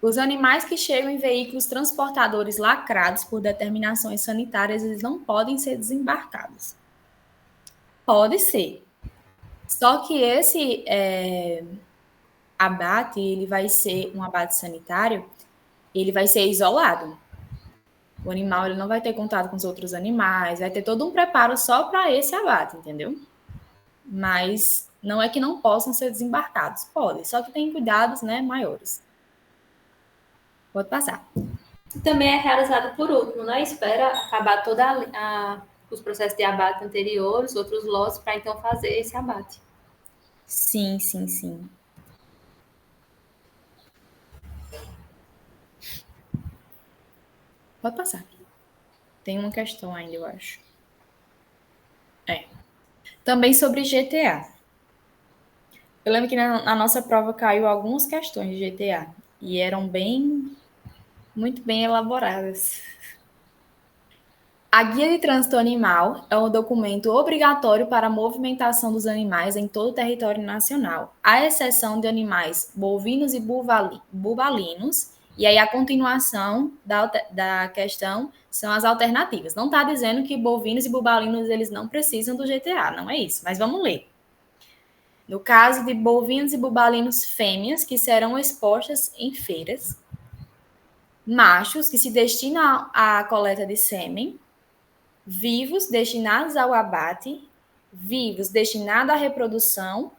Os animais que chegam em veículos transportadores lacrados por determinações sanitárias, eles não podem ser desembarcados. Pode ser. Só que esse abate, ele vai ser um abate sanitário, ele vai ser isolado. O animal ele não vai ter contato com os outros animais, vai ter todo um preparo só para esse abate, entendeu? Mas não é que não possam ser desembarcados, pode, só que tem cuidados, né, maiores. Pode passar. Também é realizado por último, né? Espera acabar os processos de abate anteriores, outros lotes, para então fazer esse abate. Sim, sim, sim. Pode passar. Tem uma questão ainda, eu acho. Também sobre GTA. Eu lembro que na nossa prova caiu algumas questões de GTA. E eram muito bem elaboradas. A Guia de Trânsito Animal é um documento obrigatório para a movimentação dos animais em todo o território nacional, à exceção de animais bovinos e bubalinos. E aí a continuação da questão são as alternativas. Não está dizendo que bovinos e bubalinos eles não precisam do GTA, não é isso, mas vamos ler. No caso de bovinos e bubalinos fêmeas que serão expostas em feiras, machos que se destinam à coleta de sêmen, vivos destinados ao abate, vivos destinados à reprodução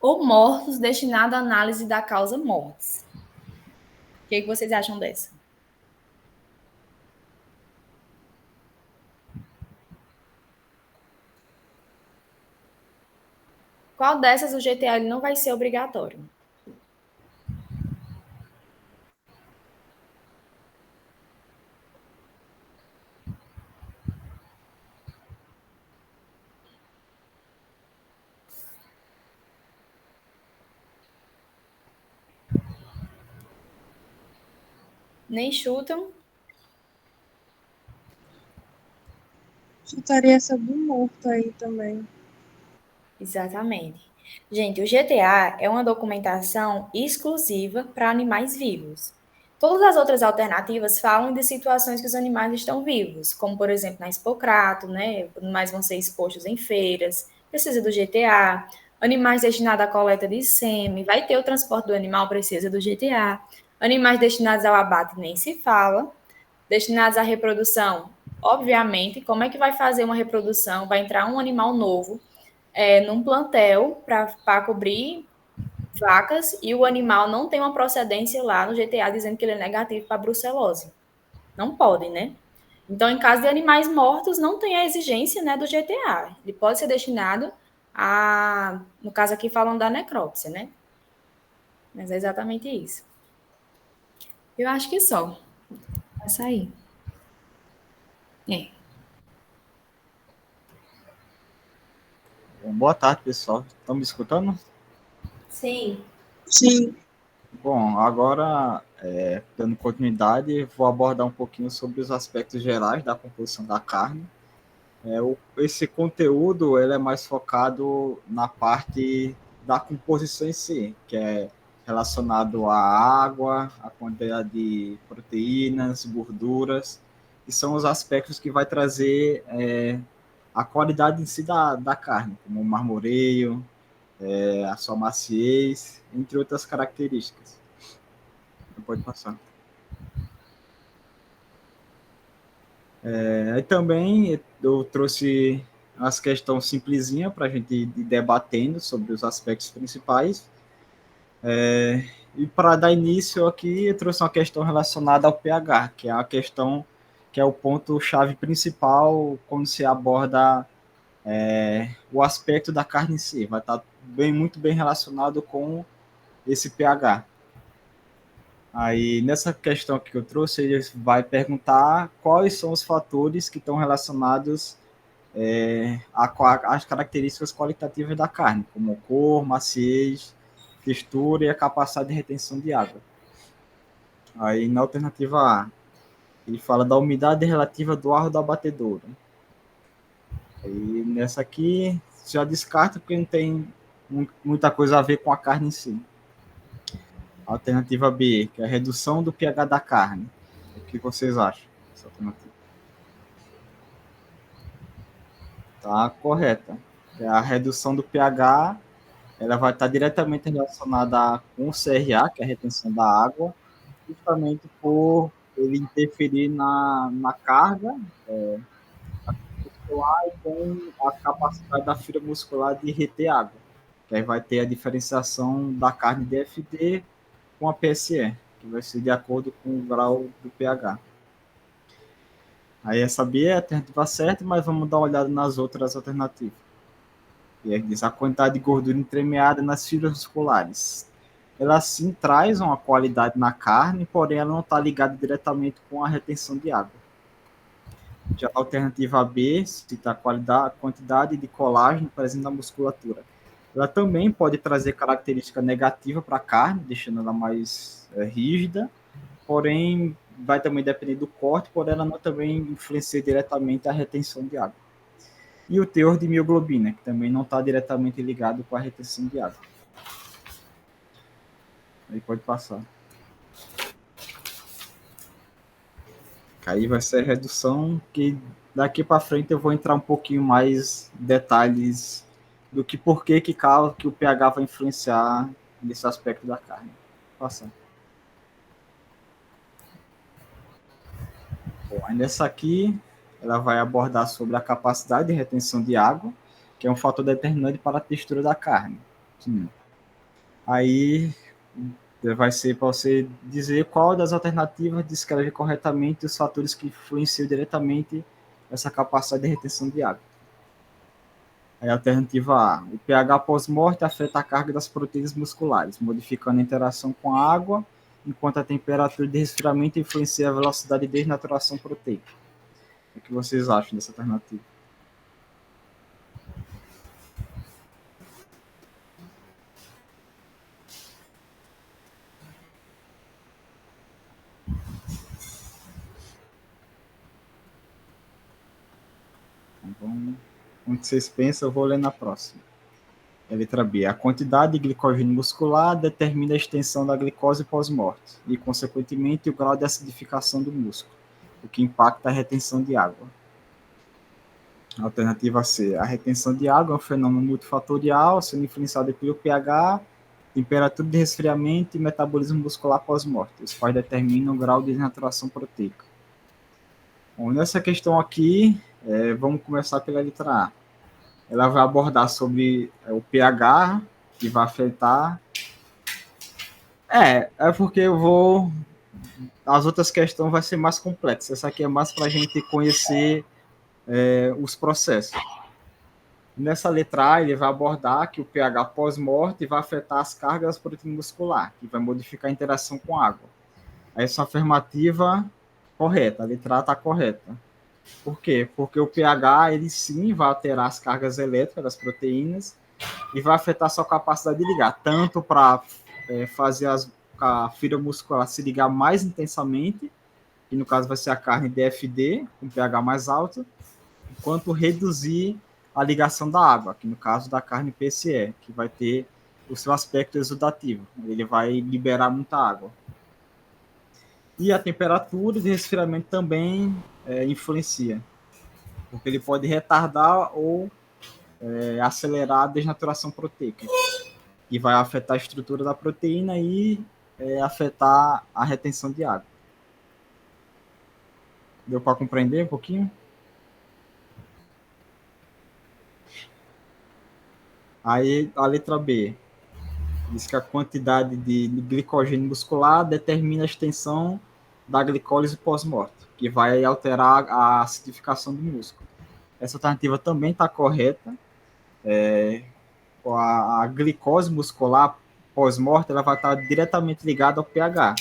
ou mortos destinados à análise da causa mortis. O que vocês acham dessa? Qual dessas o GTA ele não vai ser obrigatório? Nem chutam? Chutaria essa do morto aí também. Exatamente. Gente, o GTA é uma documentação exclusiva para animais vivos. Todas as outras alternativas falam de situações que os animais estão vivos, como, por exemplo, na Expocrato, né? Animais vão ser expostos em feiras, precisa do GTA. Animais destinados à coleta de sêmen, vai ter o transporte do animal, precisa do GTA. Animais destinados ao abate, nem se fala. Destinados à reprodução, obviamente, como é que vai fazer uma reprodução? Vai entrar um animal novo num plantel para cobrir vacas e o animal não tem uma procedência lá no GTA dizendo que ele é negativo para brucelose. Não pode, né? Então, em caso de animais mortos, não tem a exigência, né, do GTA. Ele pode ser destinado a, no caso aqui falam da necrópsia, né? Mas é exatamente isso. Eu acho que só. Vai sair. Boa tarde, pessoal. Estão me escutando? Sim. Sim. Bom, agora, dando continuidade, vou abordar um pouquinho sobre os aspectos gerais da composição da carne. Esse conteúdo ele é mais focado na parte da composição em si, que é relacionado à água, à quantidade de proteínas, gorduras, que são os aspectos que vai trazer a qualidade em si da carne, como o marmoreio, a sua maciez, entre outras características. Pode passar. Aí também eu trouxe as questões simplesinha para a gente ir debatendo sobre os aspectos principais. E para dar início aqui, eu trouxe uma questão relacionada ao pH, que é a questão que é o ponto-chave principal quando se aborda o aspecto da carne em si. Vai estar muito bem relacionado com esse pH. Aí, nessa questão que eu trouxe, ele vai perguntar quais são os fatores que estão relacionados às características qualitativas da carne, como cor, maciez, textura e a capacidade de retenção de água. Aí, na alternativa A, ele fala da umidade relativa do ar do abatedouro. Aí, nessa aqui, já descarta porque não tem muita coisa a ver com a carne em si. Alternativa B, que é a redução do pH da carne. O que vocês acham dessa alternativa? Tá correta. A redução do pH, ela vai estar diretamente relacionada com o CRA, que é a retenção da água, justamente por ele interferir na carga muscular e com a capacidade da fibra muscular de reter água. Que aí vai ter a diferenciação da carne DFD com a PSE, que vai ser de acordo com o grau do pH. Aí essa B é a alternativa certa, mas vamos dar uma olhada nas outras alternativas. E aí diz a quantidade de gordura entremeada nas fibras musculares. Ela sim traz uma qualidade na carne, porém ela não está ligada diretamente com a retenção de água. Já a alternativa B cita a quantidade de colágeno presente na musculatura. Ela também pode trazer característica negativa para a carne, deixando ela mais rígida, porém vai também depender do corte, porém ela não também influencia diretamente a retenção de água. E o teor de mioglobina, que também não está diretamente ligado com a retenção de água. Aí pode passar. Aí vai ser a redução, que daqui para frente eu vou entrar um pouquinho mais detalhes do que por que o pH vai influenciar nesse aspecto da carne. Passar. Bom, aí nessa aqui, ela vai abordar sobre a capacidade de retenção de água, que é um fator determinante para a textura da carne. Aí vai ser para você dizer qual das alternativas descreve corretamente os fatores que influenciam diretamente essa capacidade de retenção de água. Aí a alternativa A, o pH pós-morte afeta a carga das proteínas musculares, modificando a interação com a água, enquanto a temperatura de resfriamento influencia a velocidade de desnaturação proteica. O que vocês acham dessa alternativa? Então, o que vocês pensam, eu vou ler na próxima. A letra B. A quantidade de glicogênio muscular determina a extensão da glicose pós-morte e, consequentemente, o grau de acidificação do músculo, o que impacta a retenção de água. A alternativa C. A retenção de água é um fenômeno multifatorial, sendo influenciado pelo pH, temperatura de resfriamento e metabolismo muscular pós-morte, os quais determinam o grau de desnaturação proteica. Bom, nessa questão aqui, vamos começar pela letra A. Ela vai abordar sobre o pH, que vai afetar... É porque eu vou... As outras questões vai ser mais complexas. Essa aqui é mais para a gente conhecer os processos. Nessa letra A, ele vai abordar que o pH pós-morte vai afetar as cargas da proteína muscular, que vai modificar a interação com a água. Essa afirmativa correta, a letra A está correta. Por quê? Porque o pH, ele sim vai alterar as cargas elétricas das proteínas e vai afetar a sua capacidade de ligar, tanto para fazer a fibra muscular se ligar mais intensamente, que no caso vai ser a carne DFD, com pH mais alto, quanto reduzir a ligação da água, que no caso da carne PSE, que vai ter o seu aspecto exudativo, ele vai liberar muita água. E a temperatura de resfriamento também influencia, porque ele pode retardar ou acelerar a desnaturação proteica, que vai afetar a estrutura da proteína e afetar a retenção de água. Deu para compreender um pouquinho? Aí a letra B diz que a quantidade de glicogênio muscular determina a extensão da glicólise pós-morte, que vai alterar a acidificação do músculo. Essa alternativa também está correta. A glicose muscular pós-morte ela vai estar diretamente ligada ao pH,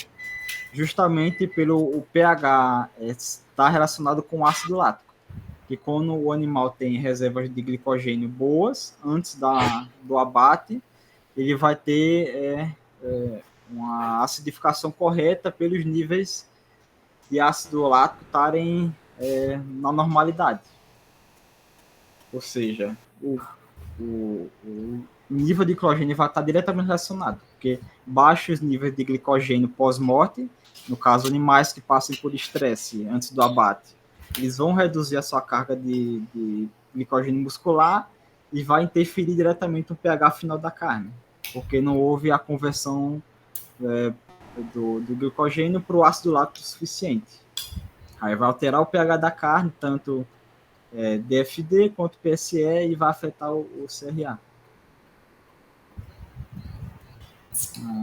justamente pelo o pH estar relacionado com o ácido lático, que quando o animal tem reservas de glicogênio boas, antes do abate, ele vai ter uma acidificação correta pelos níveis de ácido lático estarem na normalidade. Ou seja, o nível de glicogênio vai estar diretamente relacionado, porque baixos níveis de glicogênio pós-morte, no caso, animais que passem por estresse antes do abate, eles vão reduzir a sua carga de glicogênio muscular e vai interferir diretamente no pH final da carne, porque não houve a conversão do glicogênio para o ácido lático suficiente. Aí vai alterar o pH da carne, tanto DFD quanto PSE, e vai afetar o CRA.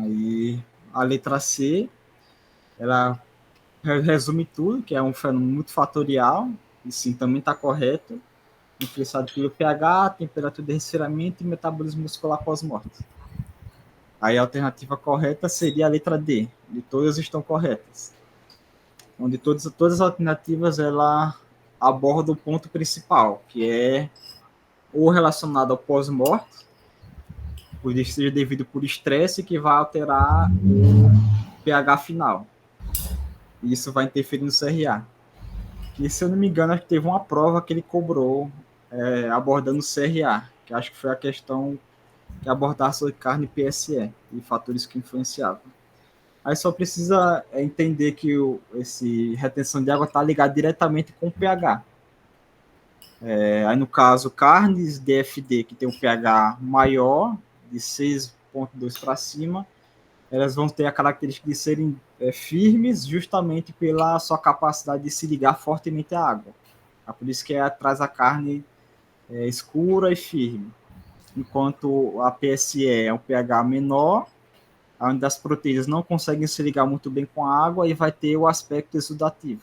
Aí a letra C, ela resume tudo, que é um fenômeno muito fatorial, e sim, também está correto, influenciado pelo pH, temperatura de resfriamento e metabolismo muscular pós-morte. Aí a alternativa correta seria a letra D, e todas estão corretas. Onde todas as alternativas ela abordam o ponto principal, que é ou relacionado ao pós-morte, por isso seja devido por estresse, que vai alterar o pH final. E isso vai interferir no CRA. E se eu não me engano, acho que teve uma prova que ele cobrou abordando o CRA, que acho que foi a questão que abordasse sobre carne PSE e fatores que influenciavam. Aí só precisa entender que esse retenção de água está ligado diretamente com o pH. Aí no caso, carnes DFD, que tem um pH maior, de 6,2 para cima, elas vão ter a característica de serem firmes justamente pela sua capacidade de se ligar fortemente à água. É por isso que traz a carne escura e firme. Enquanto a PSE é um pH menor, onde as proteínas não conseguem se ligar muito bem com a água e vai ter o aspecto exudativo.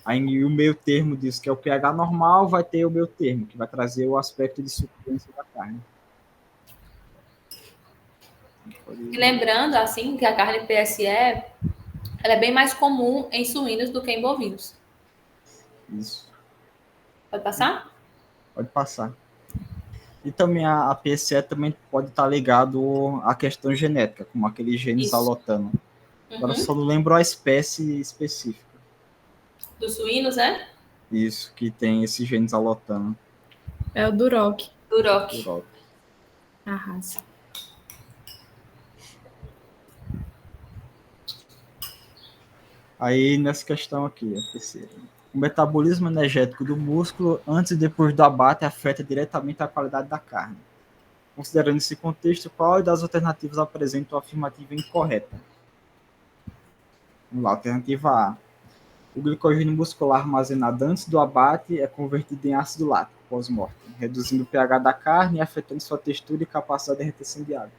Aí o meio termo disso, que é o pH normal, vai ter o meio termo, que vai trazer o aspecto de suculência da carne. E lembrando, assim, que a carne PSE ela é bem mais comum em suínos do que em bovinos. Isso. Pode passar? Pode passar. E também a PSE também pode estar ligado à questão genética, como aquele gene zalotano. Agora só não lembro a espécie específica. Dos suínos, né? Isso, que tem esse gene zalotano. É o Duroc. Duroc. A raça. Aí, nessa questão aqui, a terceira. O metabolismo energético do músculo antes e depois do abate afeta diretamente a qualidade da carne. Considerando esse contexto, qual das alternativas apresenta a afirmativa incorreta? Vamos lá, alternativa A. O glicogênio muscular armazenado antes do abate é convertido em ácido lático pós-morte, reduzindo o pH da carne e afetando sua textura e capacidade de retenção de água.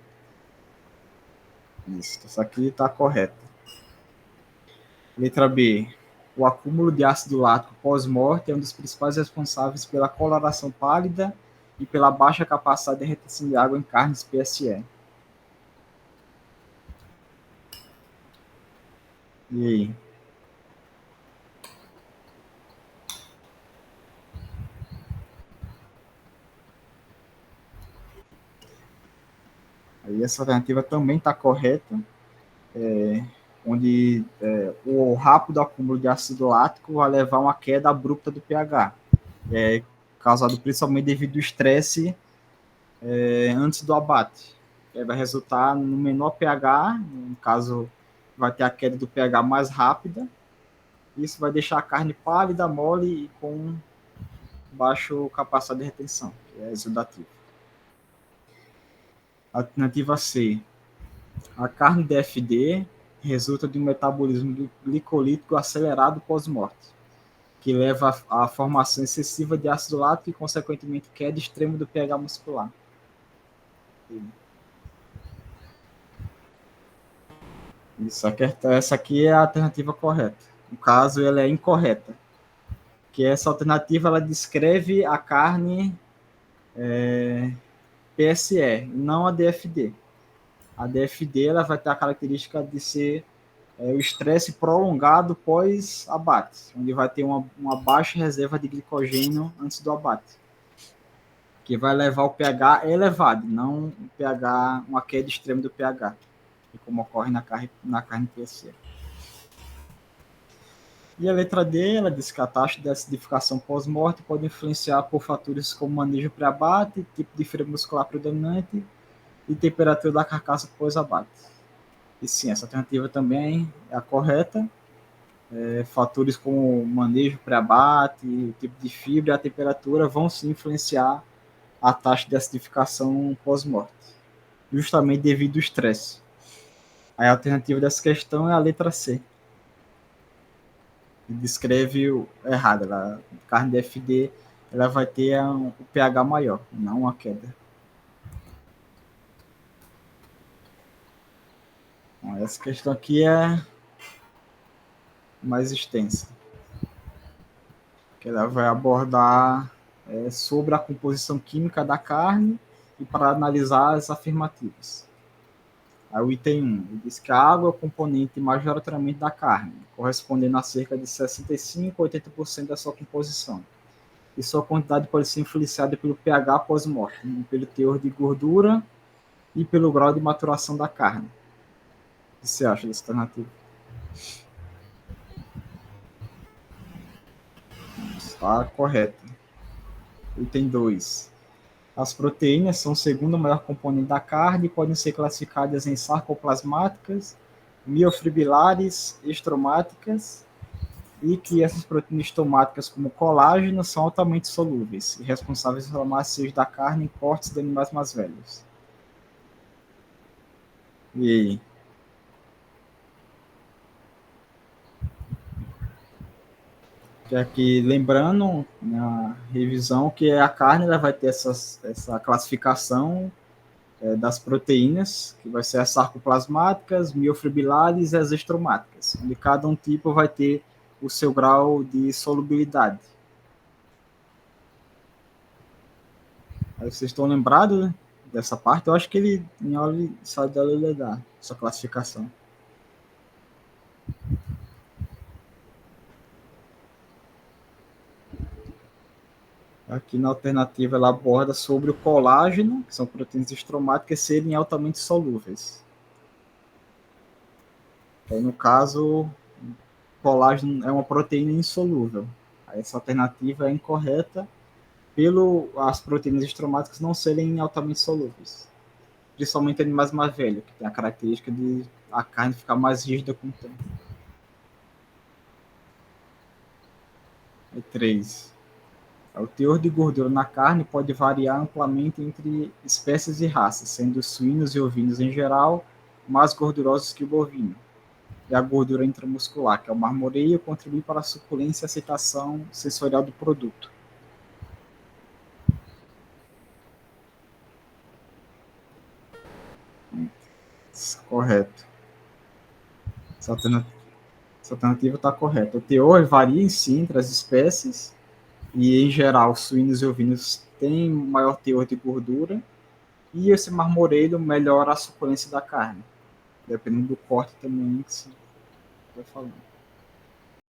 Isso aqui está correto. Letra B. O acúmulo de ácido lático pós-morte é um dos principais responsáveis pela coloração pálida e pela baixa capacidade de retenção de água em carnes PSE. E aí? Aí essa alternativa também está correta, onde o rápido acúmulo de ácido lático vai levar a uma queda abrupta do pH, causado principalmente devido ao estresse antes do abate. Vai resultar no menor pH, no caso, vai ter a queda do pH mais rápida. Isso vai deixar a carne pálida, mole e com baixa capacidade de retenção, que é exudativo. Alternativa C. A carne DFD resulta de um metabolismo glicolítico acelerado pós-morte, que leva à formação excessiva de ácido lático e, consequentemente, queda extrema do pH muscular. Isso, essa aqui é a alternativa correta. No caso, ela é incorreta. Que essa alternativa ela descreve a carne PSE, não a DFD. A DFD ela vai ter a característica de ser o estresse prolongado pós-abate, onde vai ter uma baixa reserva de glicogênio antes do abate, que vai levar o pH elevado, não o pH, uma queda extrema do pH, como ocorre na carne PSE. E a letra D, ela diz que a taxa de acidificação pós-morte pode influenciar por fatores como manejo pré-abate, tipo de fibra muscular predominante e temperatura da carcaça pós-abate. E sim, essa alternativa também é a correta. Fatores como manejo pré-abate, tipo de fibra e a temperatura vão sim influenciar a taxa de acidificação pós-morte, justamente devido ao estresse. A alternativa dessa questão é a letra C. Descreve o errado. A carne de FD ela vai ter o pH maior, não a queda. Bom, essa questão aqui é mais extensa. Que ela vai abordar sobre a composição química da carne e para analisar as afirmativas. Aí o item 1 diz que a água é o componente majoritariamente da carne, correspondendo a cerca de 65 a 80% da sua composição. E sua quantidade pode ser influenciada pelo pH pós-morte, pelo teor de gordura e pelo grau de maturação da carne. O que você acha dessa alternativa? Está correto. Item 2. As proteínas são o segundo maior componente da carne e podem ser classificadas em sarcoplasmáticas, miofibrilares, estromáticas, e que essas proteínas estomáticas, como colágeno, são altamente solúveis e responsáveis pela maciez da carne em cortes de animais mais velhos. E aí? Que aqui, lembrando, na revisão, que a carne ela vai ter essa classificação das proteínas, que vai ser as sarcoplasmáticas, miofibrilares e as estromáticas, onde cada um tipo vai ter o seu grau de solubilidade. Aí vocês estão lembrados, né, dessa parte? Eu acho que ele, em aula, ele sabe dar essa classificação. Aqui na alternativa ela aborda sobre o colágeno, que são proteínas estromáticas, serem altamente solúveis. Aí, no caso, colágeno é uma proteína insolúvel. Aí, essa alternativa é incorreta pelo as proteínas estromáticas não serem altamente solúveis. Principalmente animais mais velhos, que tem a característica de a carne ficar mais rígida com o tempo. Aí, 3. O teor de gordura na carne pode variar amplamente entre espécies e raças, sendo os suínos e ovinos em geral mais gordurosos que o bovino. E a gordura intramuscular, que é o marmoreio, contribui para a suculência e aceitação sensorial do produto. Correto. Essa alternativa está correta. O teor varia em si entre as espécies, e em geral os suínos e ovinos têm maior teor de gordura, e esse marmoreio melhora a suculência da carne, dependendo do corte também que você vai falando.